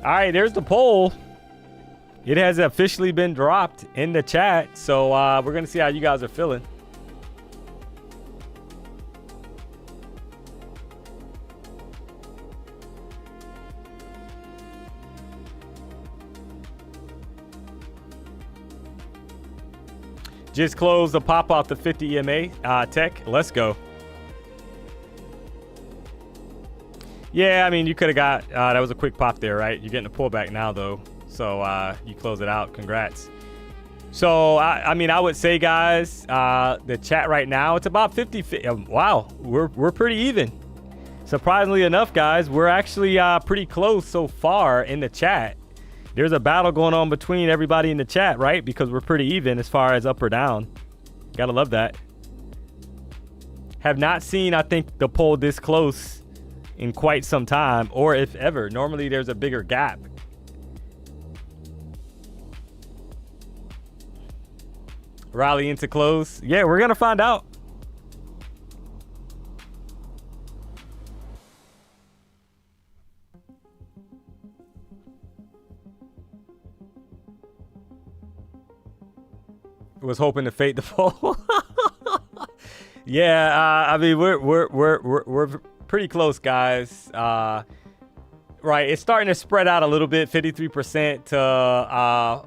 All right, there's the poll. It has officially been dropped in the chat. So we're going to see how you guys are feeling. Just closed the pop off the 50 EMA tech. Let's go. Yeah, I mean, you could have got, that was a quick pop there, right? You're getting a pullback now, though. So you close it out. Congrats. So, I mean, I would say, guys, the chat right now, it's about 50. Wow, we're pretty even. Surprisingly enough, guys, we're actually pretty close so far in the chat. There's a battle going on between everybody in the chat, right? Because we're pretty even as far as up or down. Gotta love that. Have not seen, I think, the poll this close in quite some time, or if ever. Normally there's a bigger gap. Rally into close. Yeah, we're gonna find out. Was hoping to fade the poll. Yeah, I mean we're pretty close, guys. Right, it's starting to spread out a little bit, 53% to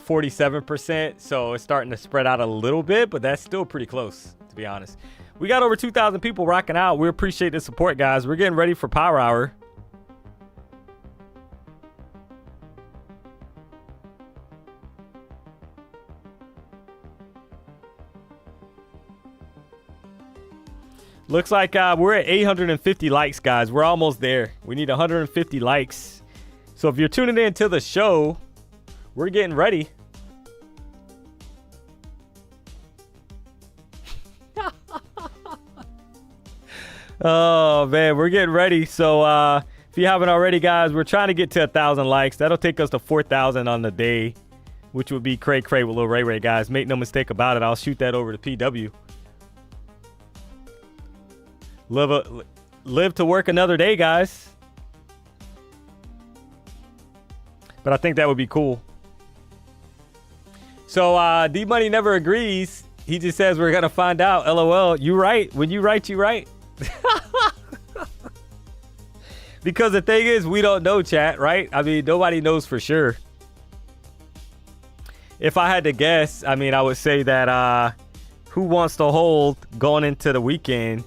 47%. So it's starting to spread out a little bit, but that's still pretty close, to be honest. We got over 2,000 people rocking out. We appreciate the support, guys. We're getting ready for Power Hour. Looks like we're at 850 likes, guys. We're almost there. We need 150 likes. So if you're tuning in to the show, we're getting ready. Oh, man, we're getting ready. So if you haven't already, guys, we're trying to get to 1,000 likes. That'll take us to 4,000 on the day, which would be cray with Lil Ray Ray, guys. Make no mistake about it. I'll shoot that over to PW. Live to work another day, guys. But I think that would be cool. So D-Money never agrees. He just says we're gonna find out. LOL. You right. When you right, you right. Because the thing is, we don't know, chat, right? I mean, nobody knows for sure. If I had to guess, I mean, I would say that who wants to hold going into the weekend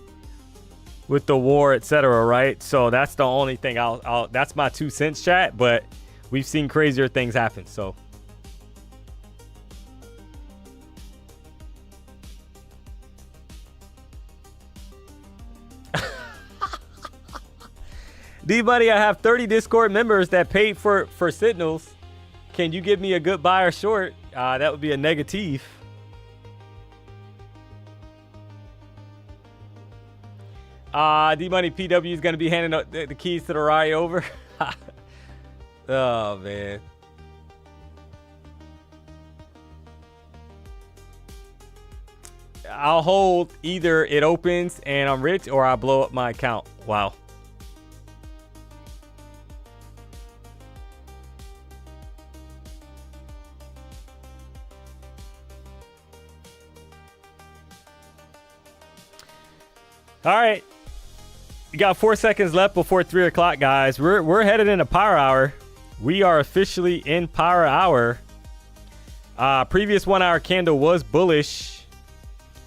with the war, etc., right? So that's the only thing I'll that's my 2 cents, chat, but we've seen crazier things happen. So D-Buddy, I have 30 Discord members that paid for signals. Can you give me a good buy or short? That would be a negative. D-Money PW is going to be handing the keys to the Rari over. Oh, man. I'll hold either it opens and I'm rich or I blow up my account. Wow. All right. We got 4 seconds left before 3 o'clock, guys. We're headed into Power Hour. We are officially in Power Hour. Previous 1 hour candle was bullish.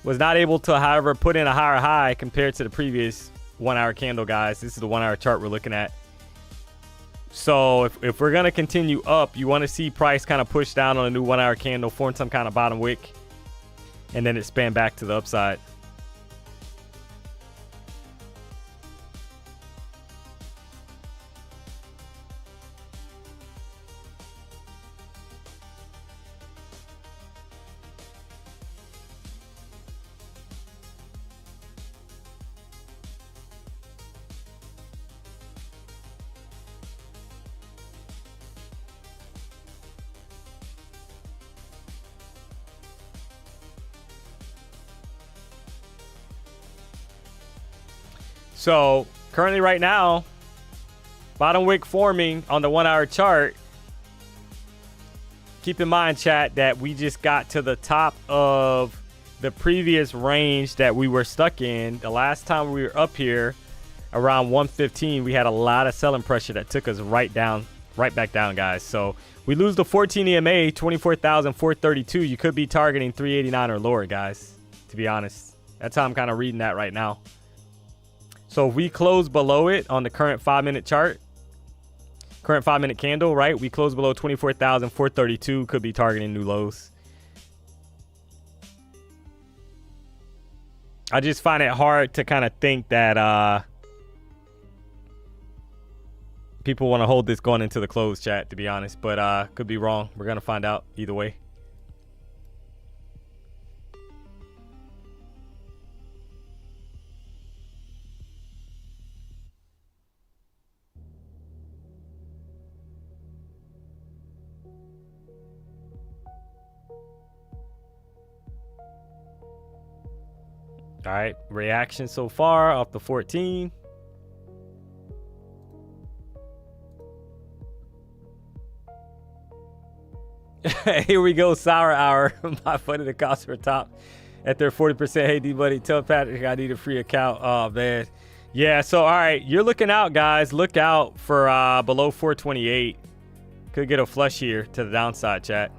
Was not able to, however, put in a higher high compared to the previous 1 hour candle, guys. This is the 1 hour chart we're looking at. So if we're going to continue up, you want to see price kind of push down on a new 1 hour candle, form some kind of bottom wick, and then expand back to the upside. So currently right now, bottom wick forming on the 1 hour chart. keep in mind, chat, that we just got to the top of the previous range that we were stuck in. The last time we were up here around 115, we had a lot of selling pressure that took us right back down, guys. So we lose the 14 EMA, 24,432. You could be targeting 389 or lower, guys, to be honest. That's how I'm kind of reading that right now. So if we close below it on the current 5-minute chart, current 5-minute candle, right? We close below 24,432, could be targeting new lows. I just find it hard to kind of think that people want to hold this going into the close, chat, to be honest. But could be wrong. We're going to find out either way. All right, reaction so far off the 14. Here we go, sour hour. My foot in the cost for top at their 40%. Hey, D-Buddy, tell Patrick I need a free account. Oh, man. Yeah, so, all right, you're looking out, guys. Look out for below 428. Could get a flush here to the downside, chat.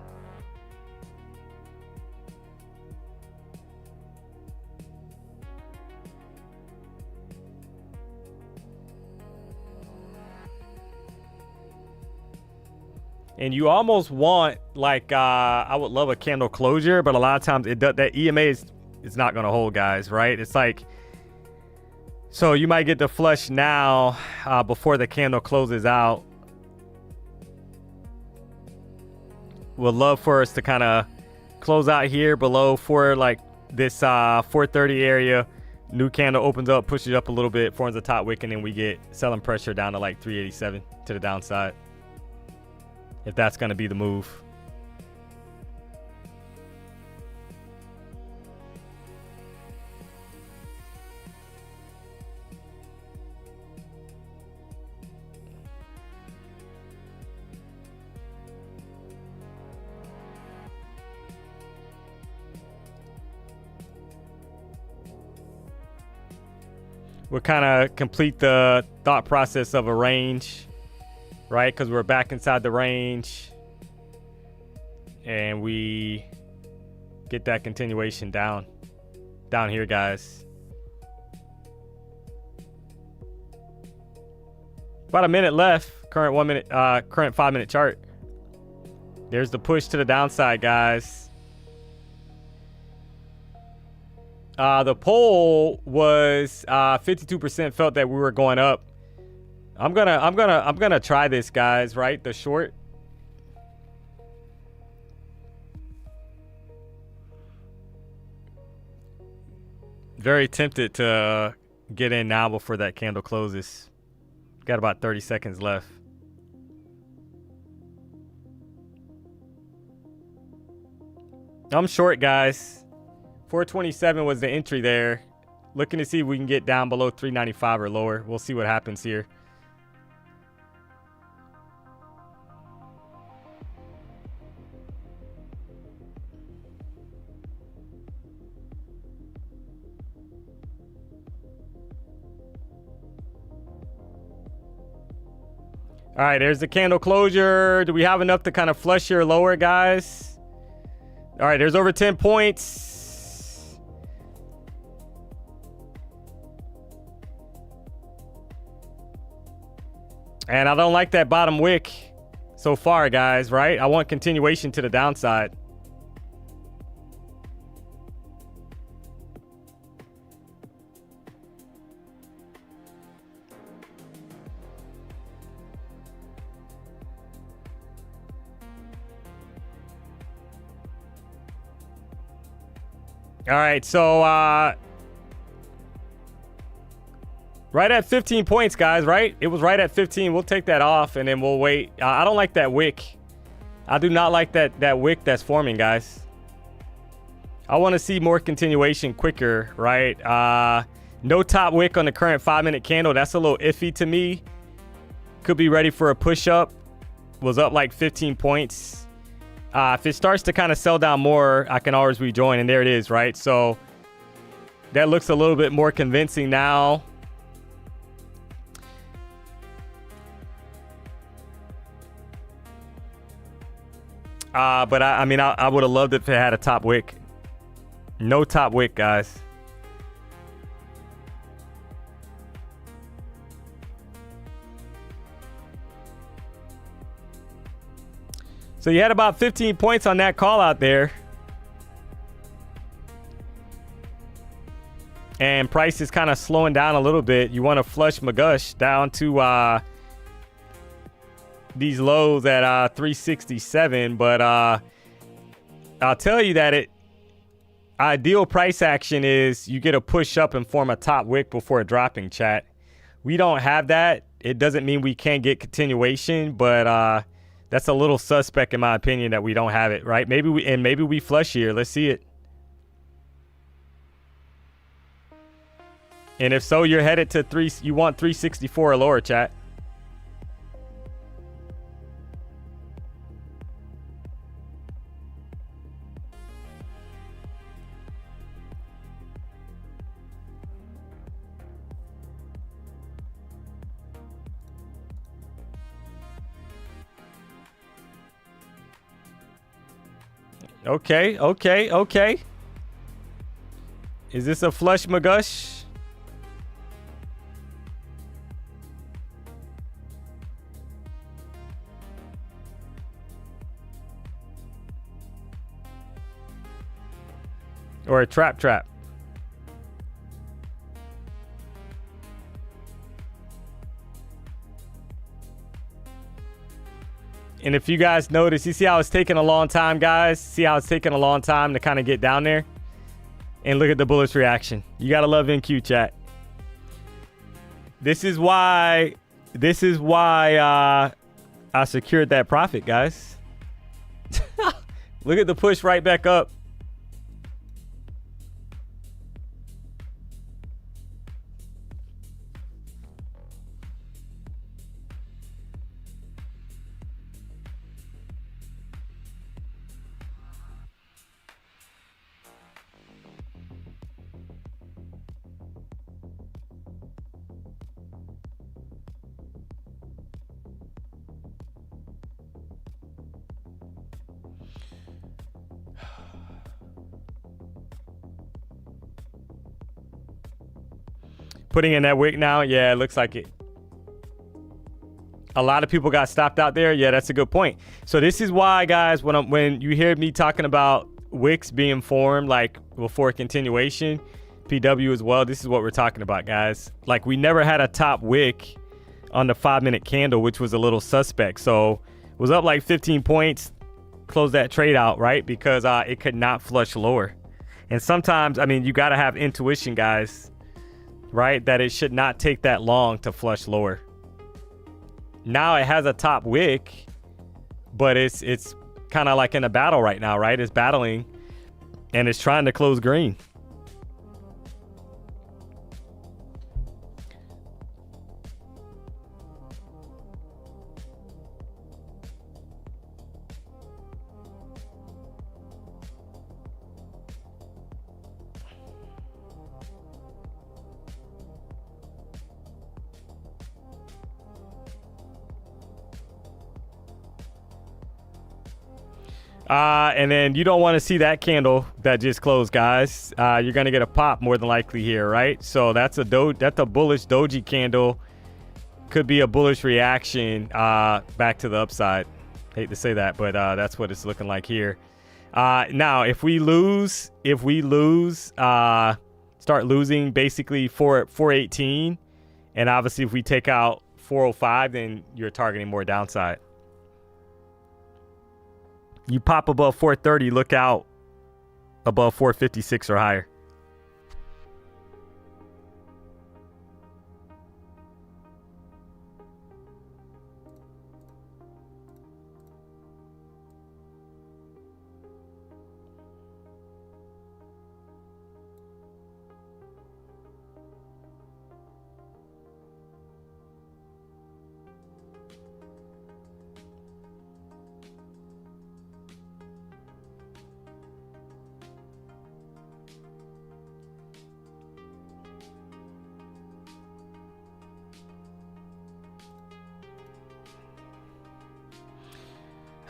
And you almost want, like, I would love a candle closure, but a lot of times it does, that EMA is not going to hold, guys, right? It's like, so you might get the flush now before the candle closes out. Would love for us to kind of close out here below for like this 430 area. New candle opens up, pushes up a little bit, forms a top wick, and then we get selling pressure down to like 387 to the downside. If that's going to be the move. We'll kind of complete the thought process of a range. Right, because we're back inside the range and we get that continuation down here, guys. About a minute left. Current 5-minute chart. There's the push to the downside, guys. The poll was 52% felt that we were going up. I'm gonna try this, guys, right? The short. Very tempted to get in now before that candle closes. Got about 30 seconds left. I'm short, guys. 427 was the entry there. Looking to see if we can get down below 395 or lower. We'll see what happens here. All right, there's the candle closure. Do we have enough to kind of flush here lower, guys? All right, there's over 10 points. And I don't like that bottom wick so far, guys, right? I want continuation to the downside. All right, so right at 15 points, guys, right? It was right at 15. We'll take that off, and then we'll wait. I don't like that wick. I do not like that wick that's forming, guys. I want to see more continuation quicker, right? No top wick on the current 5-minute candle. That's a little iffy to me. Could be ready for a push-up. Was up like 15 points. If it starts to kind of sell down more, I can always rejoin, and there it is, right? So that looks a little bit more convincing now. But I mean, I would have loved it if it had a top wick. No top wick, guys. So you had about 15 points on that call out there. And price is kind of slowing down a little bit. You want to flush McGush down to these lows at 367. But I'll tell you that ideal price action is you get a push up and form a top wick before dropping, chat. We don't have that. It doesn't mean we can't get continuation, but that's a little suspect in my opinion that we don't have it, right? Maybe we flush here. Let's see it. And if so, you're headed to you want 364 or lower, chat. Okay. Is this a flush McGush? Or a trap? And if you guys notice, you see how it's taking a long time, guys? See how it's taking a long time to kind of get down there? And look at the bullish reaction. You got to love NQ, chat. This is why I secured that profit, guys. Look at the push right back up. Putting in that wick now, yeah, it looks like it. A lot of people got stopped out there. Yeah, that's a good point. So this is why, guys, when you hear me talking about wicks being formed, like before continuation, PW as well, this is what we're talking about, guys. Like, we never had a top wick on the 5-minute candle, which was a little suspect. So it was up like 15 points, closed that trade out, right? Because it could not flush lower. And sometimes, I mean, you got to have intuition, guys, right? That it should not take that long to flush lower. Now it has a top wick, but it's kind of like in a battle right now, right? It's battling and it's trying to close green. And then you don't want to see that candle that just closed, guys. You're going to get a pop more than likely here, right? So that's a bullish doji candle. Could be a bullish reaction back to the upside. Hate to say that, but that's what it's looking like here. Now, if we lose, start losing basically 418, and obviously if we take out 405, then you're targeting more downside. You pop above 430, look out above 456 or higher.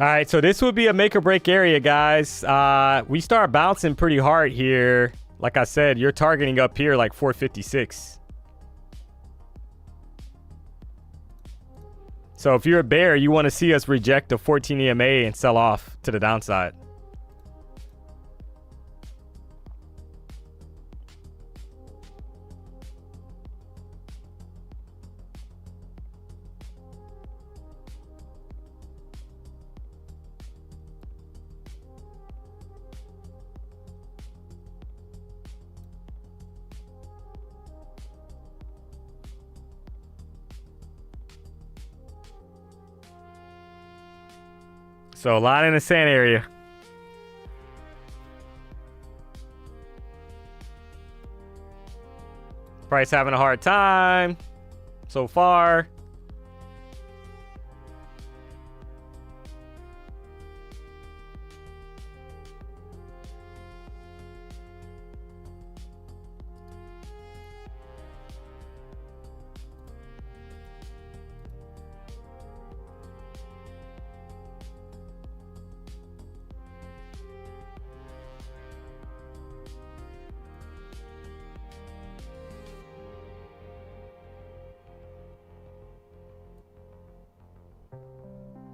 All right, so this would be a make or break area, guys. We start bouncing pretty hard here. Like I said, you're targeting up here like 456. So if you're a bear, you want to see us reject the 14 EMA and sell off to the downside. So a lot in the sand area. Price having a hard time so far.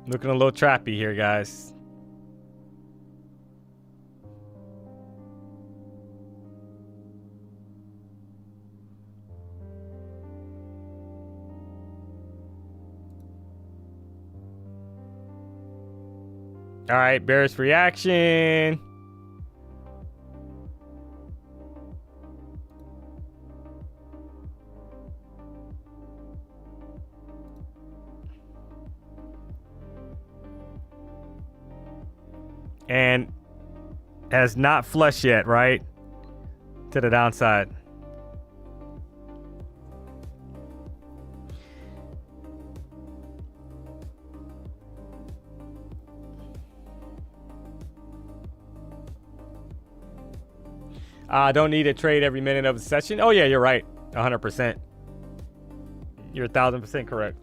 Looking a little trappy here, guys. All right, bearish reaction. And has not flushed yet, right? To the downside. Don't need to trade every minute of the session. Oh, yeah, you're right. 100%. You're 1,000% correct.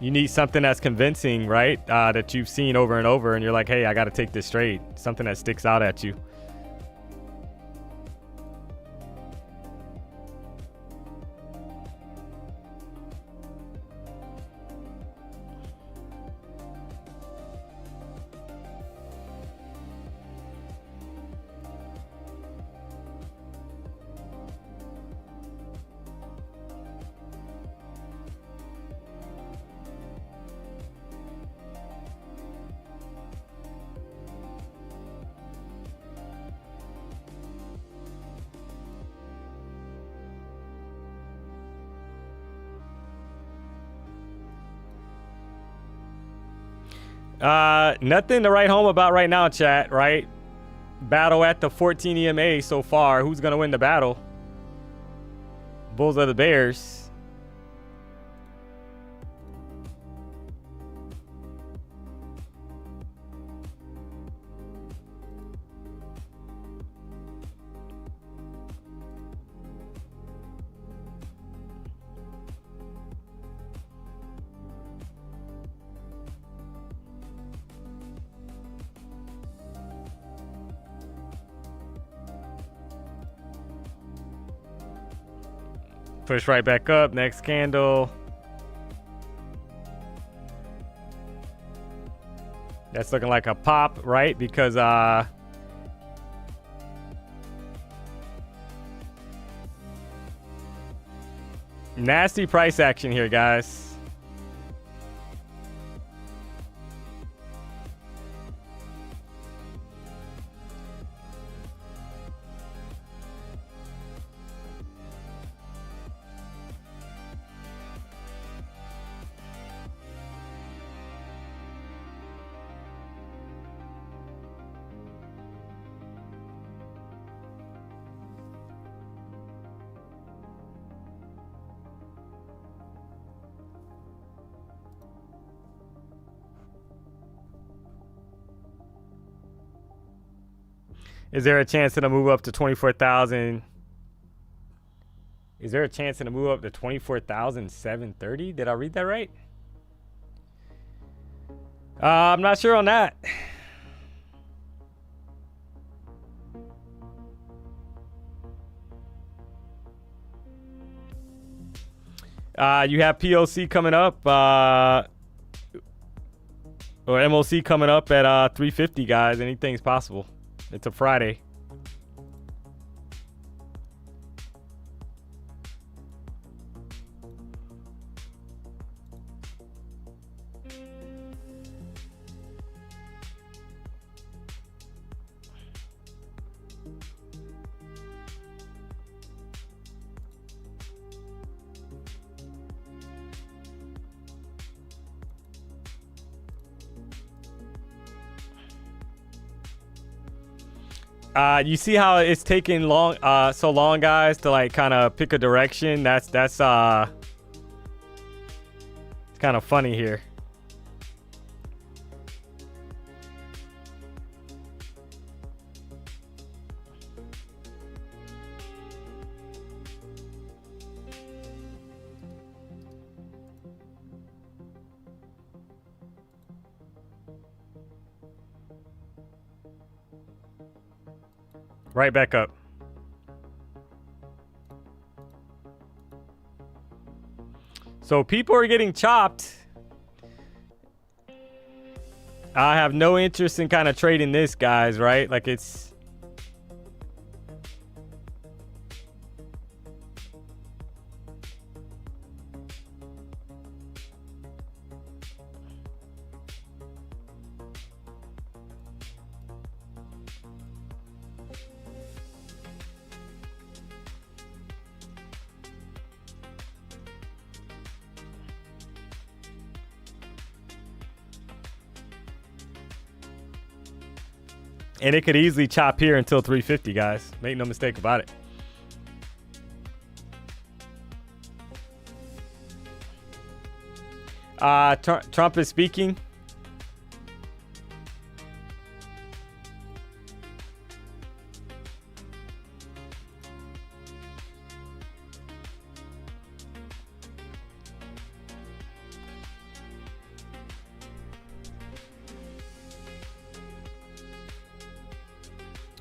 You need something that's convincing, right? That you've seen over and over, and you're like, hey, I got to take this trade. Something that sticks out at you. Nothing to write home about right now, chat, right? Battle at the 14 EMA so far. Who's going to win the battle? Bulls or the Bears? Push right back up. Next candle. That's looking like a pop, right? Because nasty price action here, guys. Is there a chance it'll move up to 24,000? Is there a chance it'll move up to 24,730? Did I read that right? I'm not sure on that. You have POC coming up, or MOC coming up at 350, guys. Anything's possible. It's a Friday. You see how it's taking so long, guys, to like kind of pick a direction. That's it's kind of funny here. Right back up. So people are getting chopped. I have no interest in kind of trading this, guys, right? Like it's... And it could easily chop here until 350, guys. Make no mistake about it. Trump is speaking.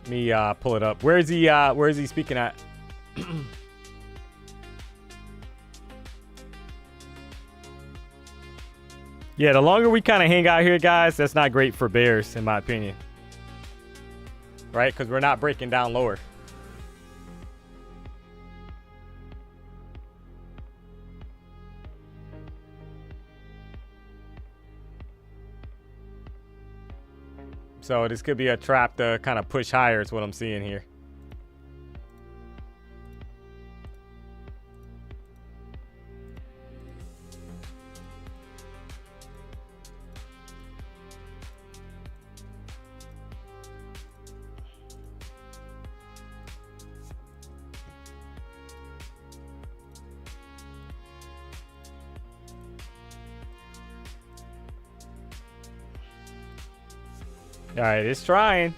Let me pull it up. Where is he speaking at? Yeah, the longer we kind of hang out here, guys, that's not great for bears, in my opinion. Right? Because we're not breaking down lower. So this could be a trap to kind of push higher is what I'm seeing here. All right, it's trying.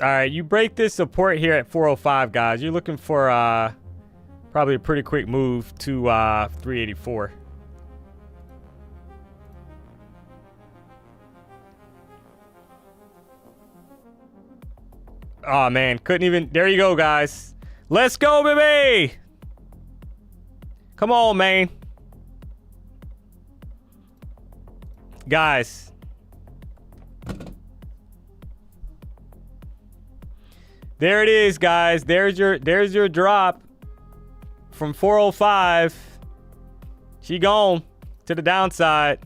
All right, you break this support here at 405, guys. You're looking for probably a pretty quick move to 384. Oh, man. Couldn't even... There you go, guys. Let's go, baby! Come on, man. Guys... There it is, guys. There's your drop from 405. She gone to the downside.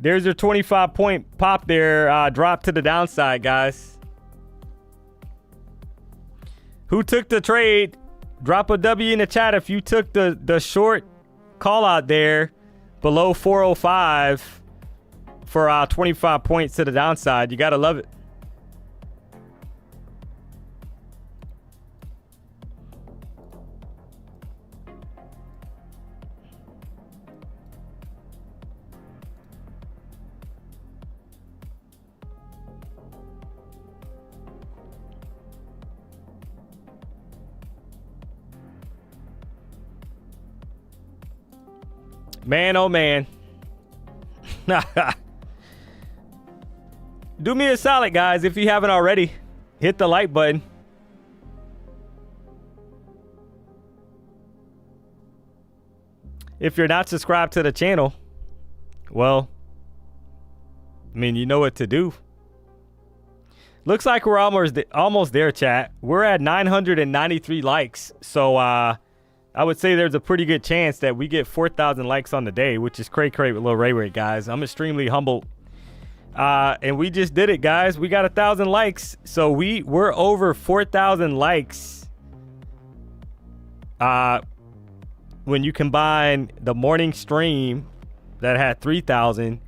There's your 25-point pop there. Drop to the downside, guys. Who took the trade? Drop a W in the chat if you took the short call out there below 405 for 25 points to the downside. You got to love it. Man, oh man. Do me a solid, guys. If you haven't already, hit the like button. If you're not subscribed to the channel, well, I mean, you know what to do. Looks like we're almost there, chat. We're at 993 likes. So, I would say there's a pretty good chance that we get 4,000 likes on the day, which is cray with Lil Ray Ray, guys. I'm extremely humbled. And we just did it, guys. We got 1,000 likes. So we're over 4,000 likes. When you combine the morning stream that had 3,000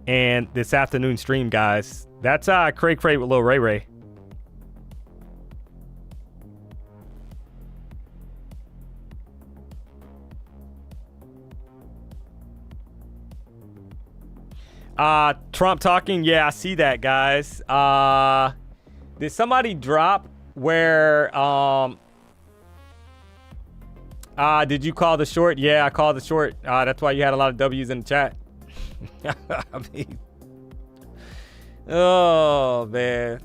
and this afternoon stream, guys. That's cray with Lil Ray Ray. Trump talking. Yeah, I see that, guys. Did somebody drop where, did you call the short? Yeah, I called the short. That's why you had a lot of W's in the chat. I mean, oh, man.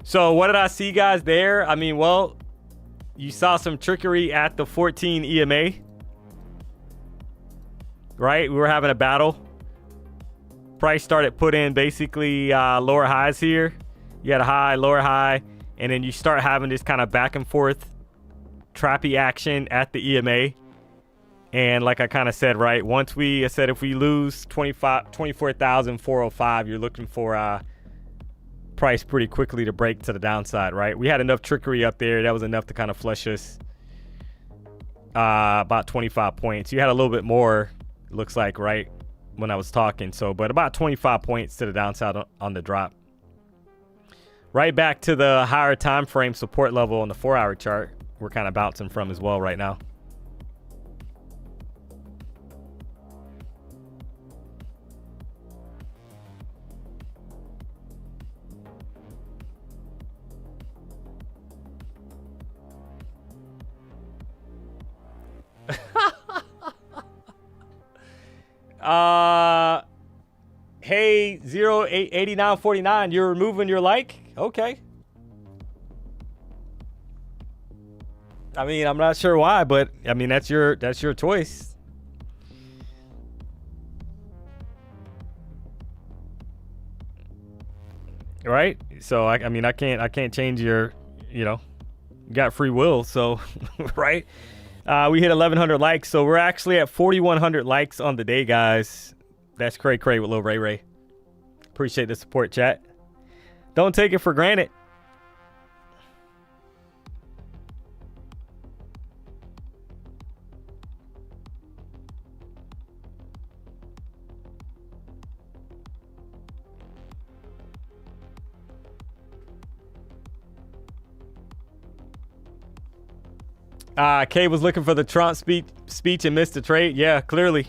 So what did I see, guys, there? I mean, well, you saw some trickery at the 14 EMA, right? We were having a battle. Price started put in basically lower highs here. You had a high, lower high, and then you start having this kind of back and forth trappy action at the EMA. And like I kind of said, right, I said if we lose 24,405, you're looking for price pretty quickly to break to the downside, right? We had enough trickery up there. That was enough to kind of flush us about 25 points. You had a little bit more, looks like, right, when I was talking. So, but about 25 points to the downside on the drop. Right back to the higher time frame support level on the 4-hour chart. We're kind of bouncing from as well right now. Hey, 08949, you're removing your like? Okay. I mean, I'm not sure why, but I mean, that's your choice. Right? So I mean, I can't change your, you got free will, so right? We hit 1,100 likes, so we're actually at 4,100 likes on the day, guys. That's cray with Lil Ray Ray. Appreciate the support, chat. Don't take it for granted. Kay was looking for the Trump speech and missed the trade. Yeah, clearly.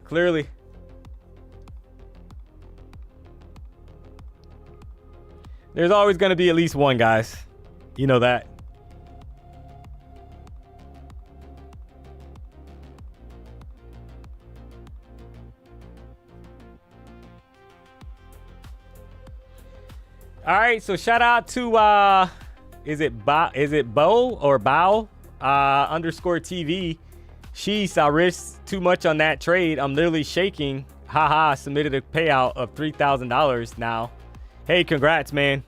Clearly. There's always going to be at least one, guys. You know that. All right, so shout out to is it Bo or Bao underscore TV. Sheesh, I risked too much on that trade. I'm literally shaking. Haha, submitted a payout of $3,000 now. Hey, congrats, man.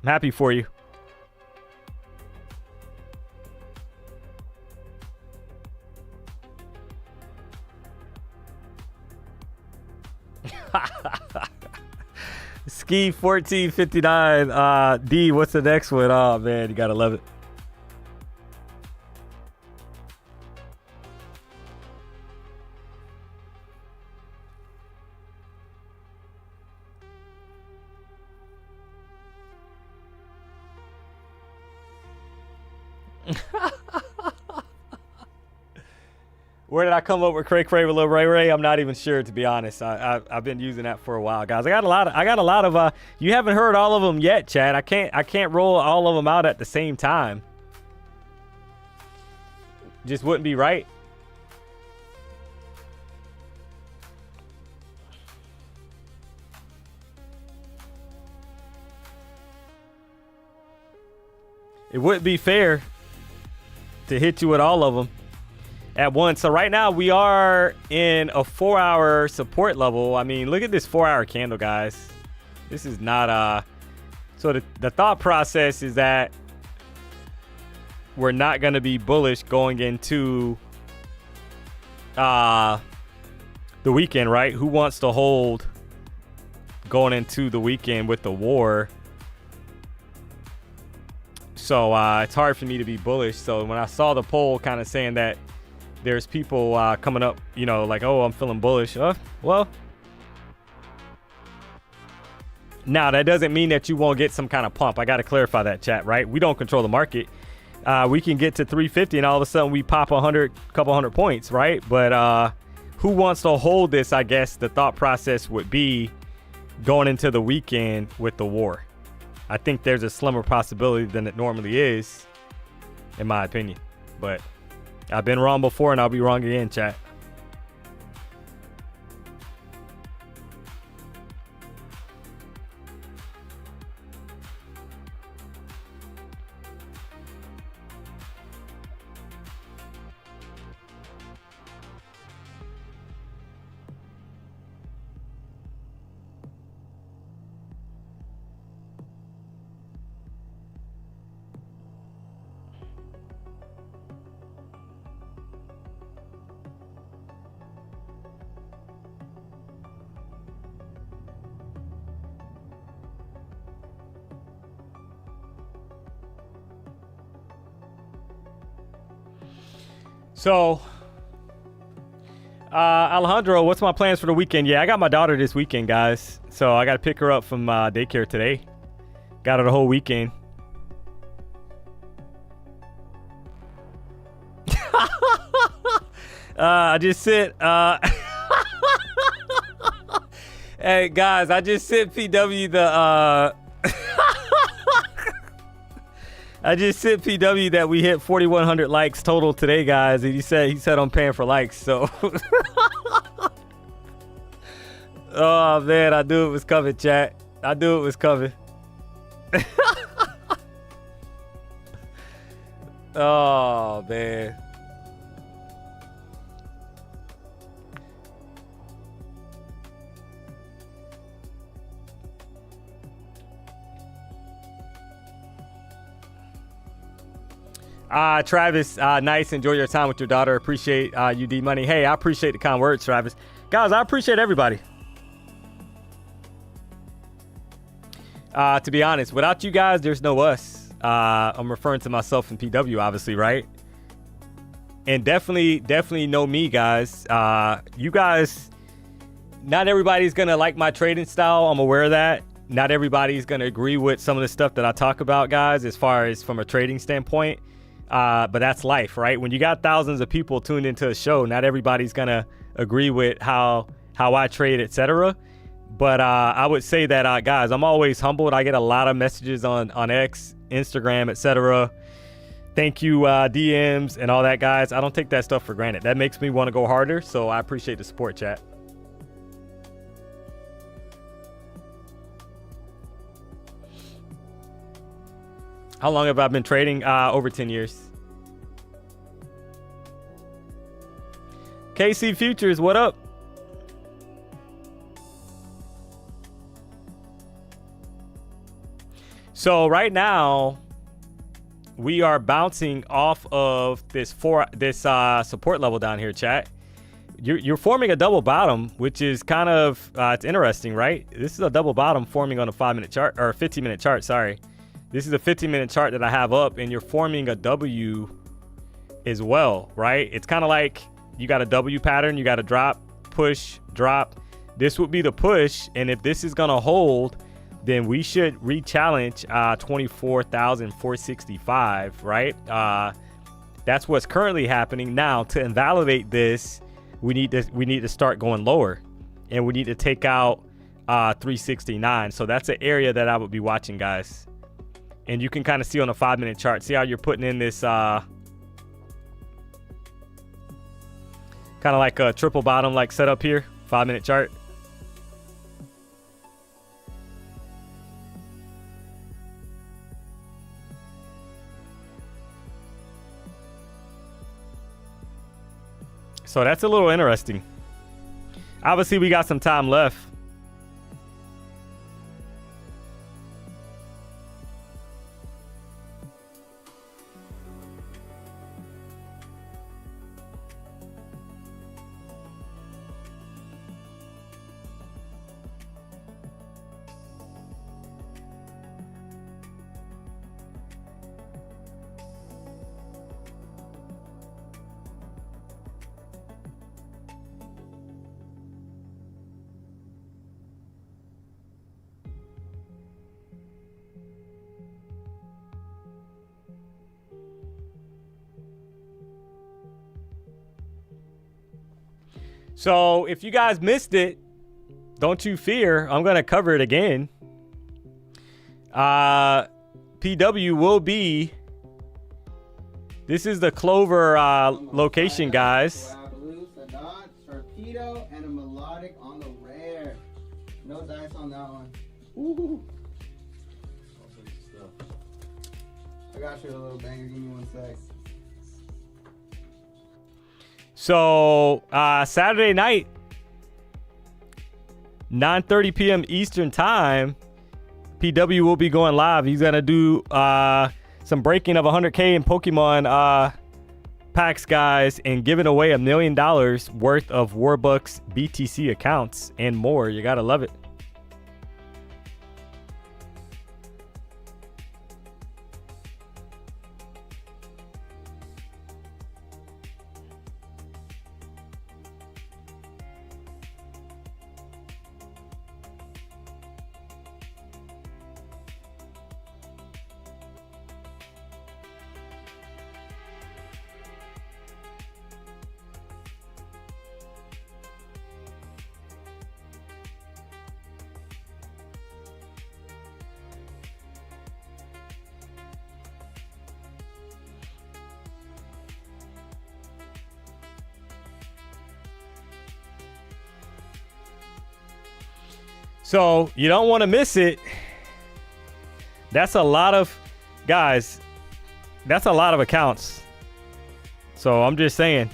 I'm happy for you. Ski 1459. D, what's the next one? Oh man, you gotta love it. Where did I come up with Cray Cray with Lil Ray Ray? I'm not even sure, to be honest. I've been using that for a while, guys. I got a lot of you haven't heard all of them yet, Chad. I can't roll all of them out at the same time. Just wouldn't be right. It wouldn't be fair to hit you with all of them at once. So right now we are in a 4-hour support level. I mean, look at this 4-hour candle, guys. This is not so the thought process is that we're not going to be bullish going into the weekend, right? Who wants to hold going into the weekend with the war? So it's hard for me to be bullish. So when I saw the poll kind of saying that there's people coming up, you know, like, oh, I'm feeling bullish. Well, now that doesn't mean that you won't get some kind of pump. I got to clarify that, chat, right? We don't control the market. We can get to 350 and all of a sudden we pop couple hundred points, right? But who wants to hold this? I guess the thought process would be going into the weekend with the war. I think there's a slimmer possibility than it normally is, in my opinion. But I've been wrong before and I'll be wrong again, chat. So, Alejandro, what's my plans for the weekend? Yeah, I got my daughter this weekend, guys. So I got to pick her up from daycare today. Got her the whole weekend. I just sent, hey guys, I just sent PW the, I just sent PW that we hit 4,100 likes total today, guys. And he said I'm paying for likes. So, oh man, I knew it was coming, chat. I knew it was coming. Oh man. Travis, nice. Enjoy your time with your daughter. Appreciate you, DMONEY. Hey, I appreciate the kind words, Travis. Guys, I appreciate everybody. To be honest, without you guys, there's no us. I'm referring to myself and PW, obviously, right? And definitely know me, guys. You guys, not everybody's going to like my trading style. I'm aware of that. Not everybody's going to agree with some of the stuff that I talk about, guys, as far as from a trading standpoint. But that's life, right? When you got thousands of people tuned into a show, not everybody's gonna agree with how I trade, etc. But I would say that guys, I'm always humbled. I get a lot of messages on X, Instagram, etc. Thank you, DMs and all that, guys. I don't take that stuff for granted. That makes me want to go harder. So I appreciate the support, chat. How long have I been trading? Over 10 years. KC Futures, what up? So right now, we are bouncing off of this support level down here, chat. you're forming a double bottom, which is kind of it's interesting, right? This is a double bottom forming on a 5-minute chart or 15-minute chart. Sorry, this is a 15-minute chart that I have up, and you're forming a W as well, right? It's kind of like you got a W pattern, you got a drop, push, drop. This would be the push, and if this is gonna hold, then we should re-challenge 24,465, right? That's what's currently happening now. To invalidate this, we need to start going lower, and we need to take out 369. So that's an area that I would be watching, guys. And you can kind of see on a 5-minute chart. See how you're putting in this kind of like a triple bottom like setup here, 5-minute chart. So that's a little interesting. Obviously, we got some time left. So if you guys missed it, don't you fear. I'm going to cover it again. PW will be, this is the Clover location, guys. Torpedo and a melodic on the rare. No dice on that one. Ooh. I got you a little banger. Give me 1 sec. So Saturday night, 9:30 p.m. Eastern time, PW will be going live. He's gonna do some breaking of 100K in Pokemon packs, guys, and giving away $1 million worth of Warbucks BTC accounts and more. You gotta love it. So you don't want to miss it. That's a lot of, guys, that's a lot of accounts. So I'm just saying,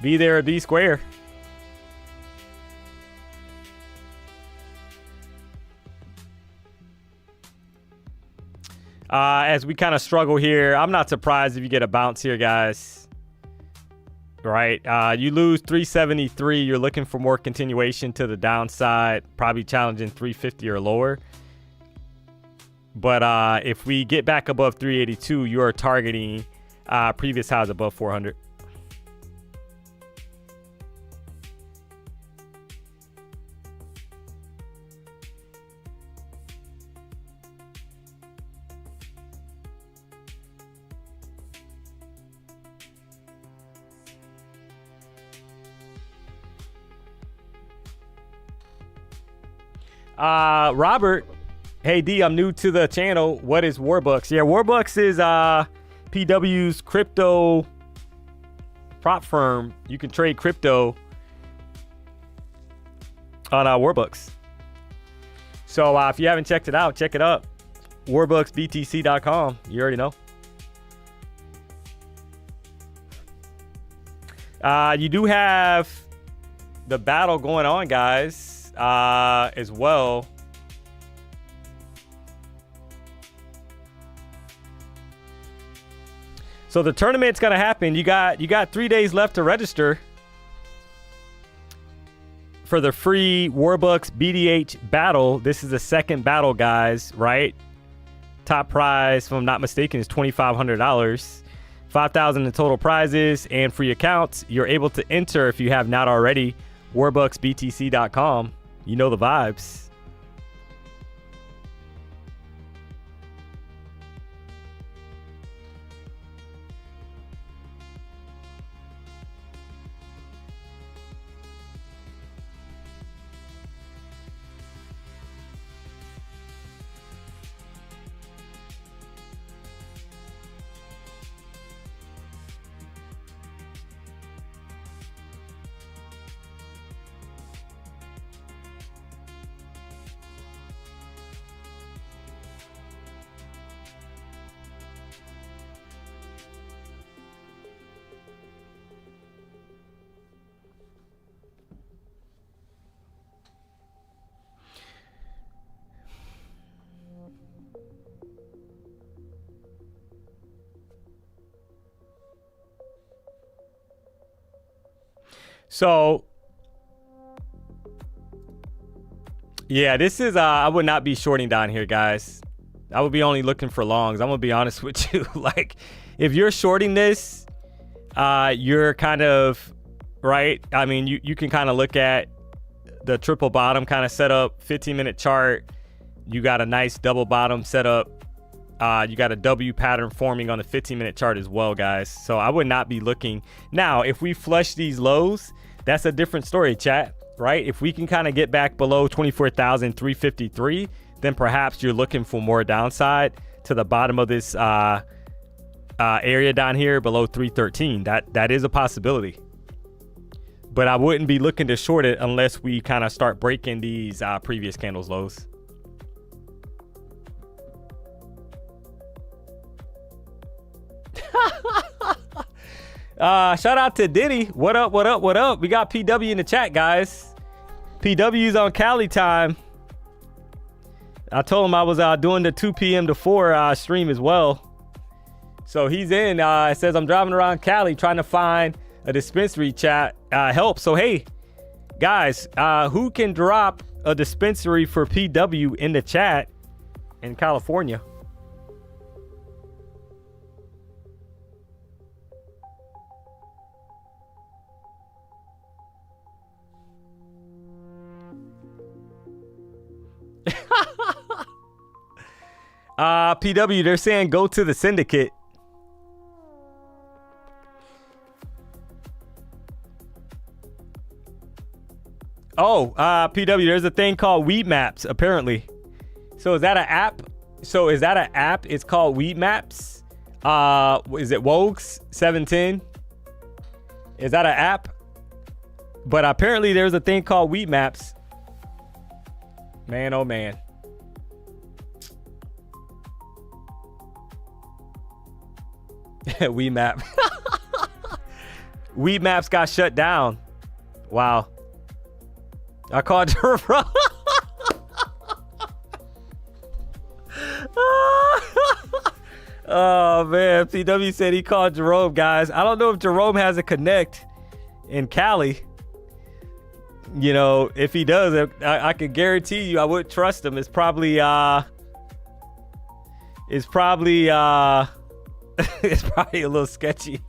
be there or be square. As we kind of struggle here, I'm not surprised if you get a bounce here, guys. Right, you lose 373. You're looking for more continuation to the downside, probably challenging 350 or lower. But if we get back above 382, you are targeting previous highs above 400. Robert, hey D, I'm new to the channel. What is Warbucks? Yeah, Warbucks is PW's crypto prop firm. You can trade crypto on Warbucks. So if you haven't checked it out, check it up. WarbucksBTC.com. You already know. You do have the battle going on, guys. As well. So the tournament's gonna happen. You got 3 days left to register for the free Warbucks BDH battle. This is the second battle, guys, right? Top prize, if I'm not mistaken, is $2,500. $5,000 in total prizes and free accounts. You're able to enter, if you have not already, warbucksbtc.com. You know the vibes. So, yeah, this is, I would not be shorting down here, guys. I would be only looking for longs. I'm going to be honest with you. Like, if you're shorting this, you're kind of, right? I mean, you can kind of look at the triple bottom kind of setup, 15-minute chart. You got a nice double bottom setup. You got a W pattern forming on the 15-minute chart as well, guys. So I would not be looking. Now, if we flush these lows, that's a different story, chat, right? If we can kind of get back below 24,353, then perhaps you're looking for more downside to the bottom of this area down here below 313. That is a possibility. But I wouldn't be looking to short it unless we kind of start breaking these previous candles lows. Shout out to Diddy. What up, what up, what up? We got PW in the chat, guys. PW's on Cali time. I told him I was doing the 2 p.m. to 4 stream as well. So he's in. It says, I'm driving around Cali trying to find a dispensary, chat. Help. So, hey, guys, who can drop a dispensary for PW in the chat in California? PW, they're saying go to the syndicate. Oh, PW, there's a thing called Wheat Maps, apparently. So is that an app? It's called Wheat Maps. Is it Wogs 710? Is that an app? But apparently there's a thing called Wheat Maps. Man, oh man. Wheat Map. Wheat Maps got shut down. Wow. I called Jerome. Oh man, PW said he called Jerome, guys. I don't know if Jerome has a connect in Cali. You know, if he does, I can guarantee you I would trust him. It's probably it's probably a little sketchy.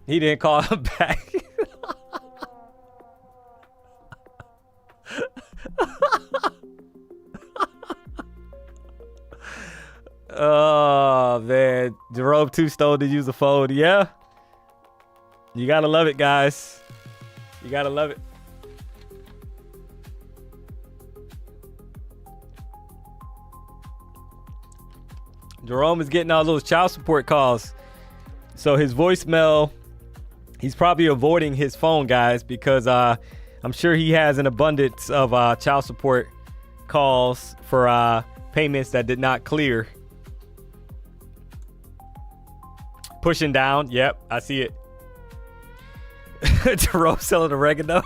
He didn't call him back. Oh man, Jerome too stoned to use the phone. Yeah, you gotta love it, guys. You gotta love it. Jerome is getting all those child support calls, so his voicemail, he's probably avoiding his phone, guys, because I'm sure he has an abundance of child support calls for payments that did not clear. Pushing down. Yep, I see it. Jerome selling oregano.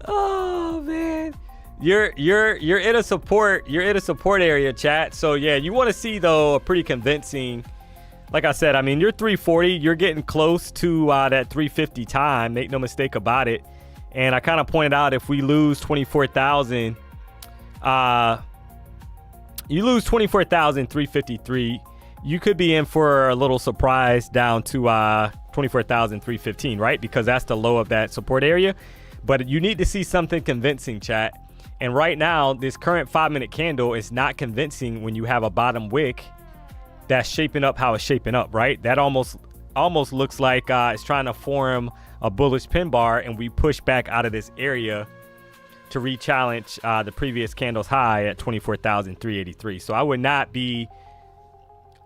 Oh, man. You're in a support area, chat. So yeah, you want to see though a pretty convincing. Like I said, I mean, you're 340. You're getting close to that 350 time. Make no mistake about it. And I kind of pointed out if we lose 24,000, you lose 24,353. You could be in for a little surprise down to 24,315, right? Because that's the low of that support area. But you need to see something convincing, chat. And right now, this current 5-minute candle is not convincing when you have a bottom wick that's shaping up how it's shaping up, right? That almost looks like it's trying to form a bullish pin bar, and we push back out of this area to re-challenge the previous candle's high at 24,383. So I would not be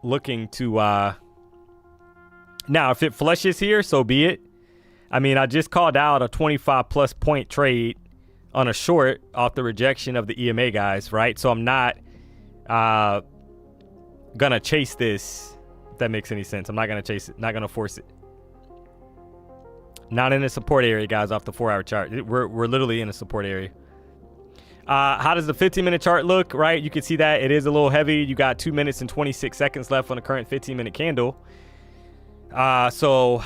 looking to now if it flushes here, so be it. I mean, I just called out a 25 plus point trade on a short off the rejection of the EMA guys, right? So I'm not gonna chase this, if that makes any sense. I'm not gonna chase it, not gonna force it. Not in the support area, guys, off the 4-hour chart. We're literally in a support area. How does the 15-minute chart look, right? You can see that it is a little heavy. You got 2 minutes and 26 seconds left on the current 15-minute candle. So,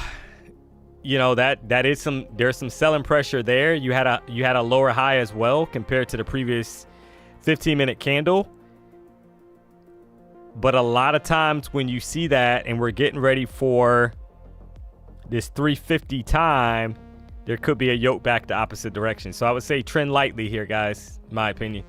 you know, there's some selling pressure there. You had a lower high as well compared to the previous 15-minute candle. But a lot of times when you see that and we're getting ready for this 350 time, there could be a yoke back the opposite direction. So I would say trend lightly here, guys, in my opinion.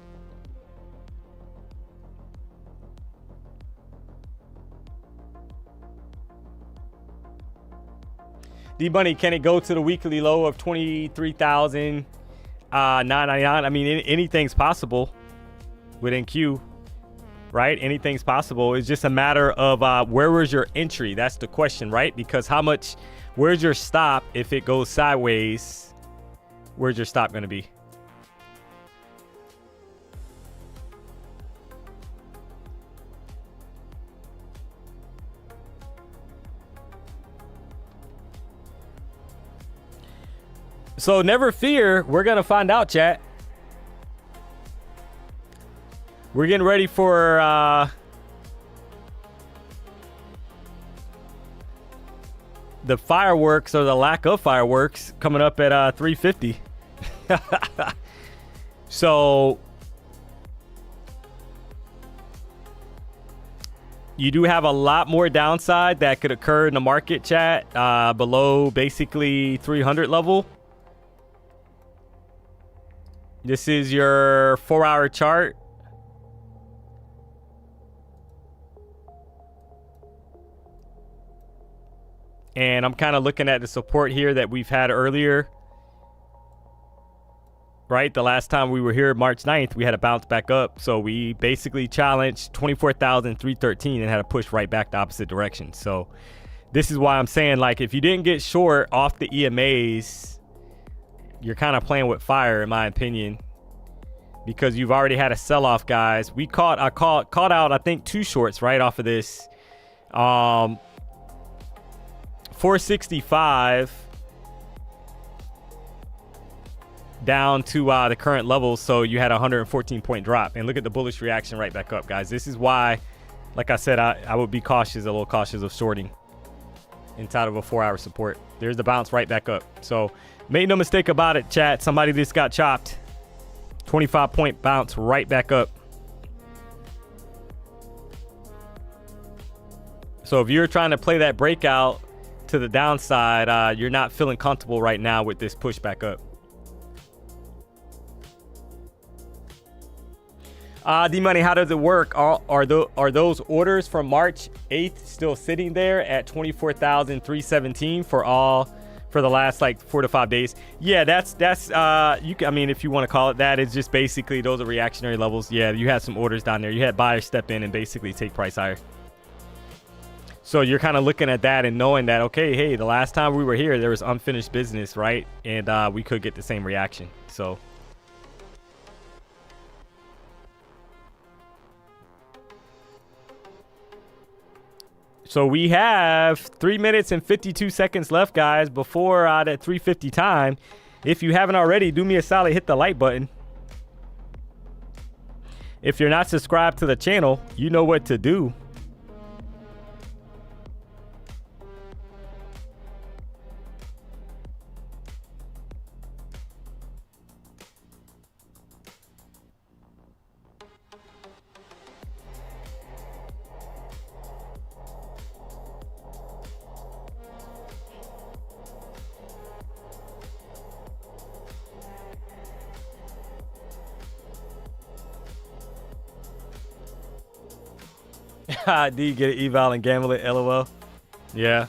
D-Money, can it go to the weekly low of 23,999? I mean, anything's possible with NQ, right? Anything's possible. It's just a matter of where was your entry? That's the question, right? Because where's your stop if it goes sideways? Where's your stop going to be? So never fear. We're going to find out, chat. We're getting ready for the fireworks, or the lack of fireworks, coming up at 350. So you do have a lot more downside that could occur in the market, chat, below basically 300 level. This is your 4-hour chart. And I'm kind of looking at the support here that we've had earlier. Right? The last time we were here, March 9th, we had a bounce back up. So we basically challenged 24,313 and had a push right back the opposite direction. So this is why I'm saying, like, if you didn't get short off the EMAs, you're kind of playing with fire, in my opinion, because you've already had a sell-off, guys. I caught out, I think, 2 shorts right off of this. 465 down to the current levels, so you had a 114-point drop. And look at the bullish reaction right back up, guys. This is why, like I said, I would be a little cautious of shorting inside of a 4-hour support. There's the bounce right back up. So make no mistake about it, chat. Somebody just got chopped. 25-point bounce right back up. So if you're trying to play that breakout to the downside, you're not feeling comfortable right now with this push back up. D-Money, how does it work? Are those orders from March 8th still sitting there at 24,317 for the last like 4 to 5 days? Yeah, that's you can, I mean, if you want to call it that, it's just basically those are reactionary levels. Yeah, you had some orders down there. You had buyers step in and basically take price higher. So you're kind of looking at that and knowing that, okay, hey, the last time we were here, there was unfinished business, right? And we could get the same reaction. So we have 3 minutes and 52 seconds left, guys, before that 350 time. If you haven't already, do me a solid, hit the like button. If you're not subscribed to the channel, you know what to do. Do you get an eval and gamble it? LOL. Yeah.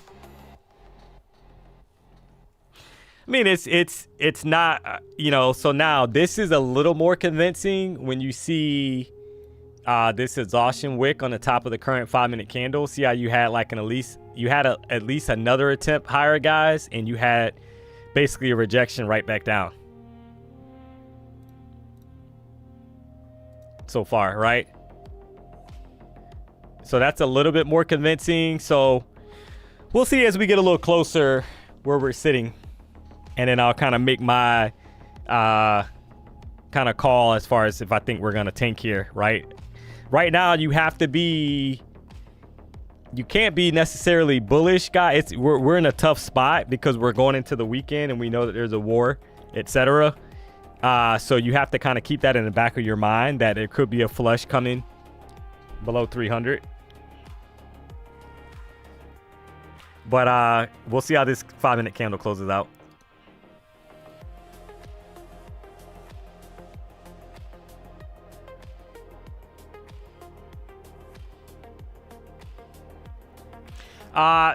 I mean, it's not, you know, so now this is a little more convincing when you see this exhaustion wick on the top of the current 5-minute candle. See how you had like at least another attempt higher, guys, and you had basically a rejection right back down so far, right? So that's a little bit more convincing. So we'll see as we get a little closer where we're sitting. And then I'll kind of make my kind of call as far as if I think we're going to tank here, right? Right now, you have to be... You can't be necessarily bullish, guys. We're in a tough spot because we're going into the weekend and we know that there's a war, etc. So you have to kind of keep that in the back of your mind that there could be a flush coming below 300. But we'll see how this 5-minute candle closes out.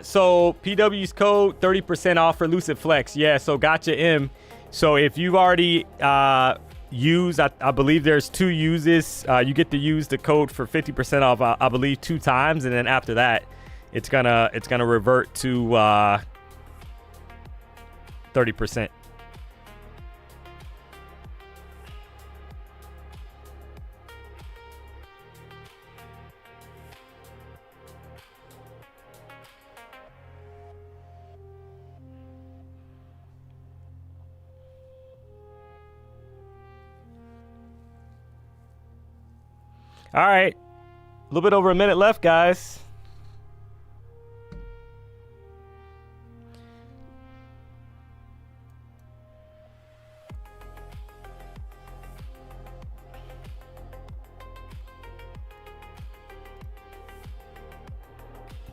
So PW's code 30% off for Lucid Flex. Yeah, so gotcha M. So if you've already used, I believe there's 2 uses. You get to use the code for 50% off, I believe 2 times, and then after that, it's gonna revert to 30%. All right, a little bit over a minute left, guys.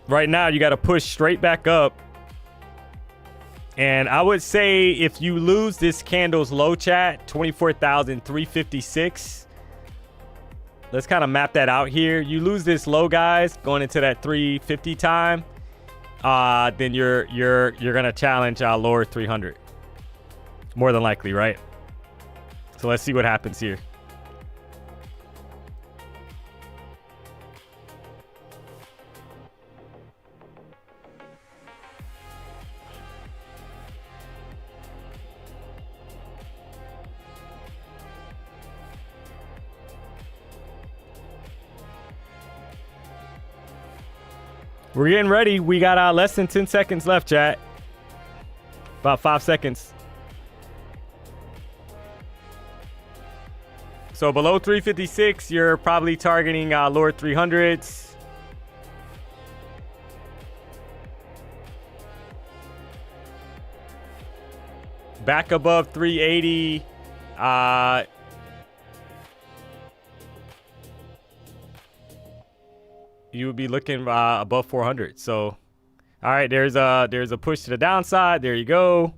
Right now, you got to push straight back up. And I would say if you lose this candle's low, chat, 24,356. Let's kind of map that out here. You lose this low, guys, going into that 350 time. Then you're gonna challenge lower 300. More than likely, right? So let's see what happens here. We're getting ready. We got less than 10 seconds left, chat. About 5 seconds. So below 356, you're probably targeting lower 300s. Back above 380. You would be looking above 400. So, all right, there's a push to the downside. There you go.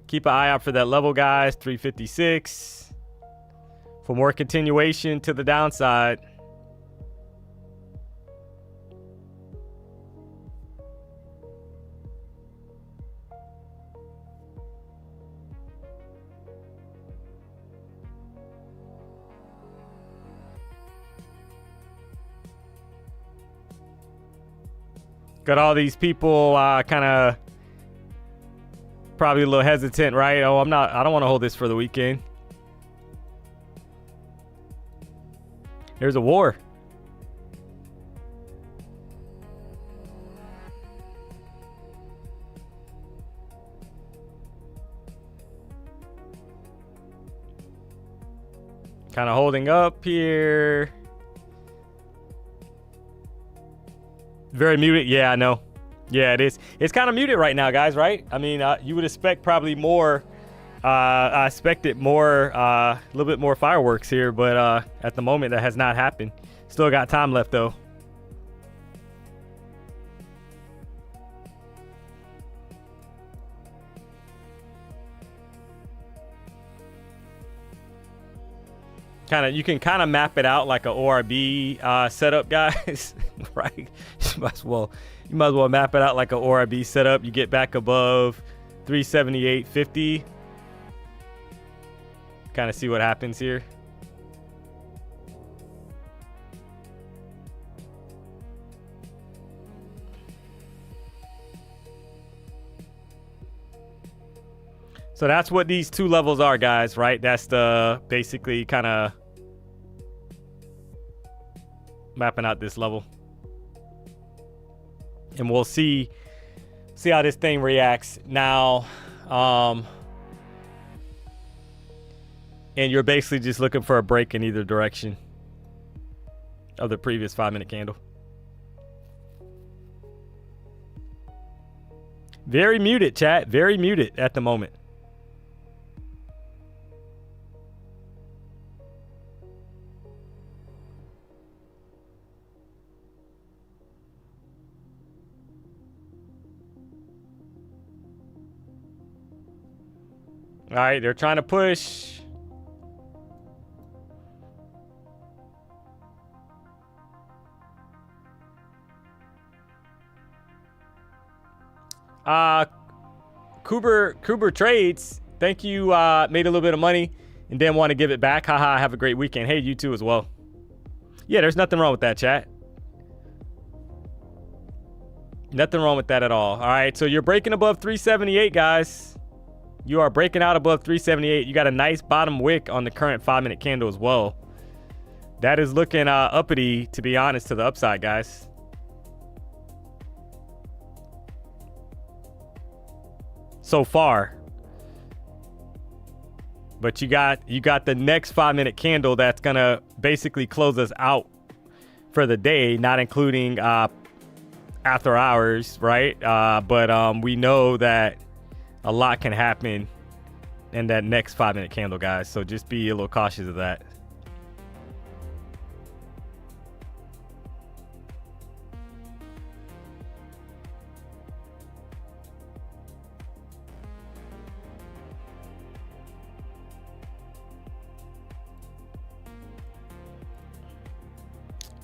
Keep an eye out for that level, guys. 356. For more continuation to the downside. Got all these people kind of probably a little hesitant, right? Oh, I don't want to hold this for the weekend. There's a war. Kind of holding up here. Very muted. Yeah, I know. Yeah, it is. It's kind of muted right now, guys, right? I mean, you would expect probably more. I expected more, a little bit more fireworks here, but at the moment that has not happened. Still got time left, though. You can kind of map it out like a ORB setup, guys. Right? You might as well map it out like a ORB setup. You get back above 378.50. Kind of see what happens here. So that's what these two levels are, guys, right? That's the basically kind of mapping out this level. And we'll see how this thing reacts now. And you're basically just looking for a break in either direction of the previous 5-minute candle. Very muted, chat. Very muted at the moment. All right, they're trying to push. Kuber Trades, thank you. Made a little bit of money and didn't want to give it back. Haha, have a great weekend. Hey, you too as well. Yeah, there's nothing wrong with that, chat. Nothing wrong with that at all. All right, so you're breaking above 378, guys. You are breaking out above 378. You got a nice bottom wick on the current 5-minute candle as well. That is looking uppity, to be honest, to the upside, guys. So far. But you got the next 5-minute candle that's gonna basically close us out for the day, not including after hours, right? But we know that a lot can happen in that next 5-minute candle, guys. So just be a little cautious of that.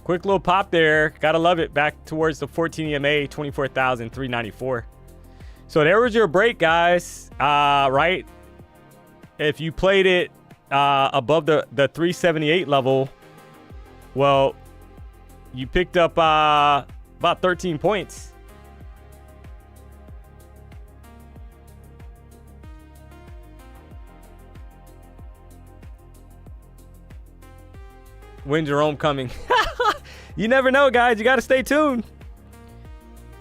Quick little pop there. Gotta love it. Back towards the 14 EMA, 24,394. So there was your break, guys. Right? If you played it above the 378 level, well, you picked up about 13 points. When Jerome coming? You never know, guys. You got to stay tuned.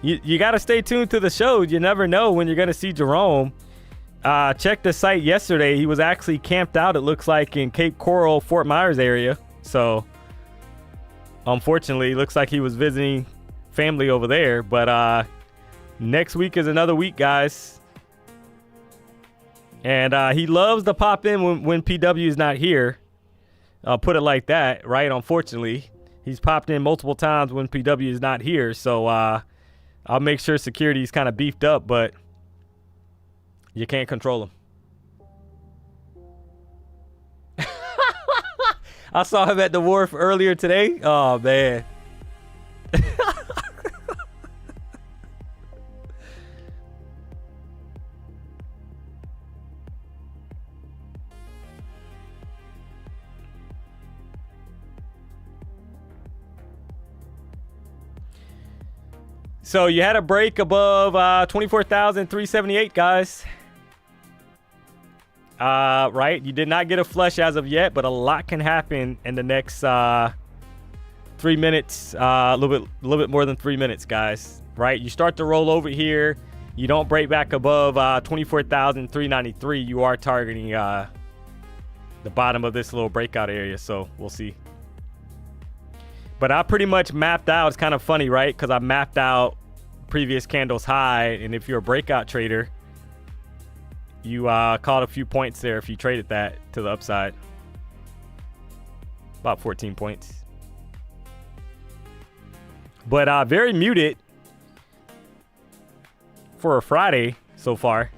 You got to stay tuned to the show. You never know when you're going to see Jerome. Checked the site yesterday. He was actually camped out, it looks like, in Cape Coral, Fort Myers area. So, unfortunately, looks like he was visiting family over there. But next week is another week, guys. And he loves to pop in when PW is not here. I'll put it like that, right? Unfortunately, he's popped in multiple times when PW is not here. So I'll make sure security is kind of beefed up, but you can't control him. I saw him at the wharf earlier today. Oh, man. So you had a break above 24,378, guys. Right? You did not get a flush as of yet, but a lot can happen in the next 3 minutes, a little bit more than 3 minutes, guys. Right? You start to roll over here. You don't break back above 24,393. You are targeting the bottom of this little breakout area. So we'll see. But I pretty much mapped out. It's kind of funny, right? Because I mapped out previous candles high. And if you're a breakout trader, you caught a few points there if you traded that to the upside. About 14 points. But very muted for a Friday so far.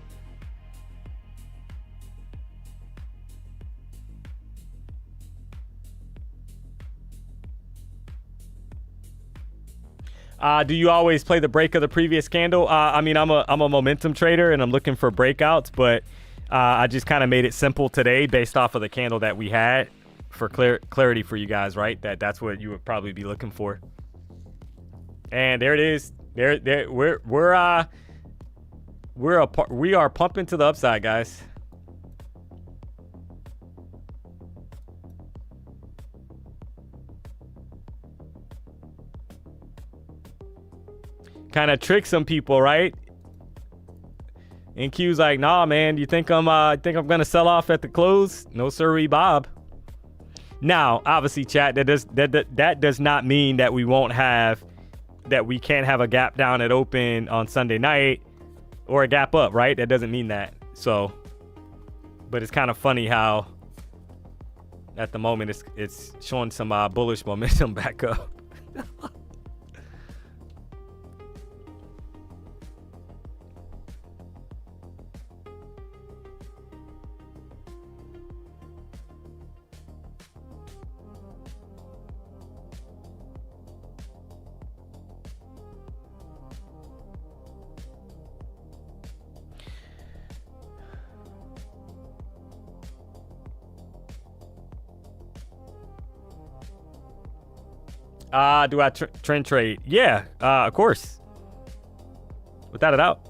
Do you always play the break of the previous candle? I mean, I'm a momentum trader and I'm looking for breakouts, but I just kind of made it simple today based off of the candle that we had for clarity for you guys, right? That's what you would probably be looking for. And there it is. We are pumping to the upside, guys. Kind of trick some people, right? And Q's like, nah, man, you think I'm gonna sell off at the close? No sirree, Bob. Now, obviously, chat, that does not mean that we can't have a gap down at open on Sunday night or a gap up, right? That doesn't mean that. So, but it's kind of funny how at the moment it's showing some bullish momentum back up. Do I trend trade? Yeah, of course. Without a doubt.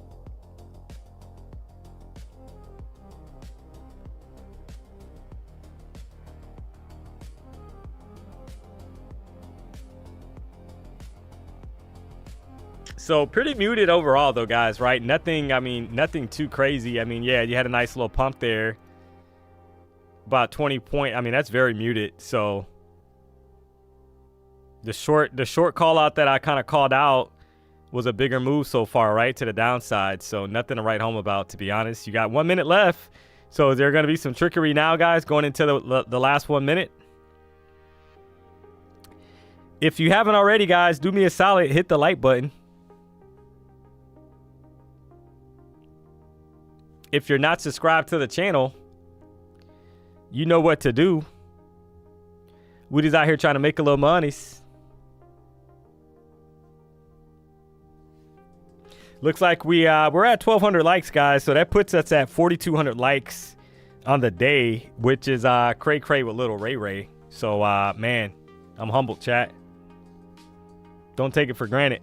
So pretty muted overall though, guys, right? Nothing too crazy. I mean, yeah, you had a nice little pump there. About 20 point. I mean, that's very muted. So the short call out that I kind of called out was a bigger move so far, right, to the downside. So nothing to write home about, to be honest. You got 1 minute left. So is there going to be some trickery now, guys, going into the last 1 minute? If you haven't already, guys, do me a solid, hit the like button. If you're not subscribed to the channel, you know what to do. We're just out here trying to make a little money. Looks like we're at 1,200 likes, guys. So that puts us at 4,200 likes on the day, which is cray with little Ray. So man, I'm humbled, chat. Don't take it for granted.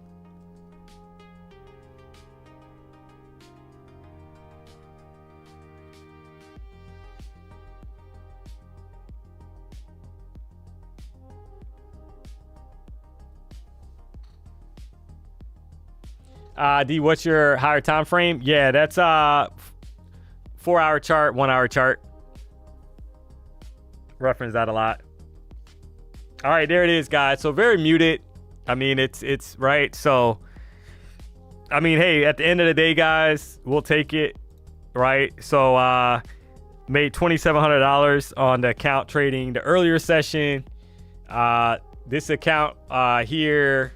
D, what's your higher time frame? Yeah, that's 4-hour chart, 1 hour chart. Reference that a lot. All right, there it is, guys. So very muted. I mean, it's right. So, I mean, hey, at the end of the day, guys, we'll take it, right? So, made $2,700 on the account trading the earlier session. This account here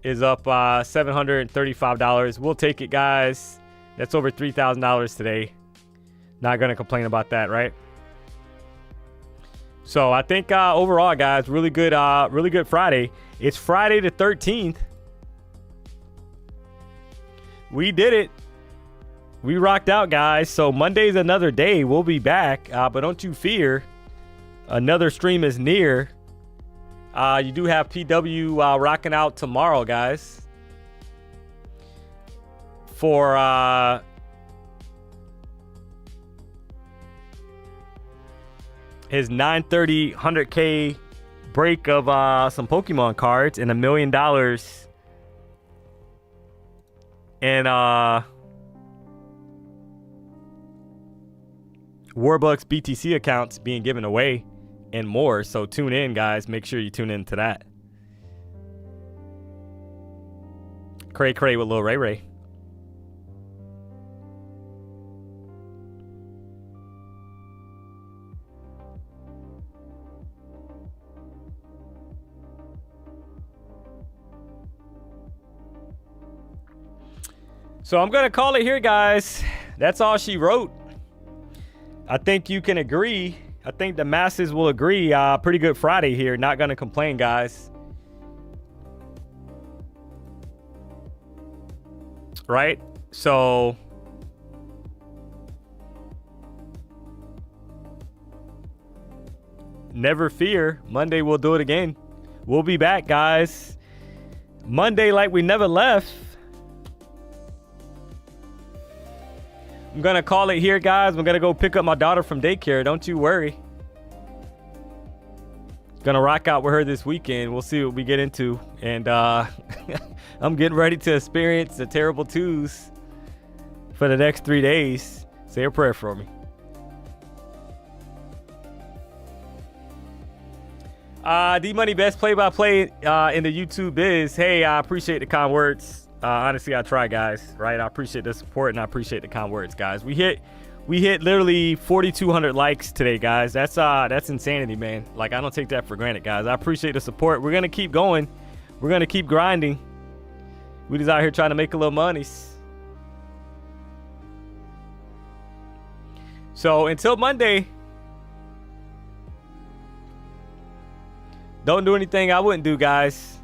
is up $735. We'll take it, guys. That's over $3,000 today. Not gonna complain about that, right? So I think overall, guys, really good Friday. It's Friday the 13th. We did it. We rocked out, guys. So Monday's another day. We'll be back, but don't you fear. Another stream is near. You do have PW rocking out tomorrow, guys, for his 930 100K break of some Pokemon cards and $1 million and Warbucks BTC accounts being given away and more. So tune in, guys. Make sure you tune in to that. Cray cray with Lil Ray Ray. So I'm going to call it here, guys. That's all she wrote. I think you can agree. I think the masses will agree. Pretty good Friday here. Not going to complain, guys. Right? So never fear. Monday we'll do it again. We'll be back, guys. Monday like we never left. I'm going to call it here, guys. I'm going to go pick up my daughter from daycare. Don't you worry. Going to rock out with her this weekend. We'll see what we get into. And I'm getting ready to experience the terrible twos for the next 3 days. Say a prayer for me. DMONEY best play-by-play in the YouTube is. Hey, I appreciate the kind words. Honestly, I try, guys. Right? I appreciate the support and I appreciate the kind words, guys. We hit literally 4,200 likes today, guys. That's insanity, man. Like, I don't take that for granted, guys. I appreciate the support. We're gonna keep going. We're gonna keep grinding. We just out here trying to make a little money. So until Monday, don't do anything I wouldn't do, guys.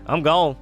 I'm gone.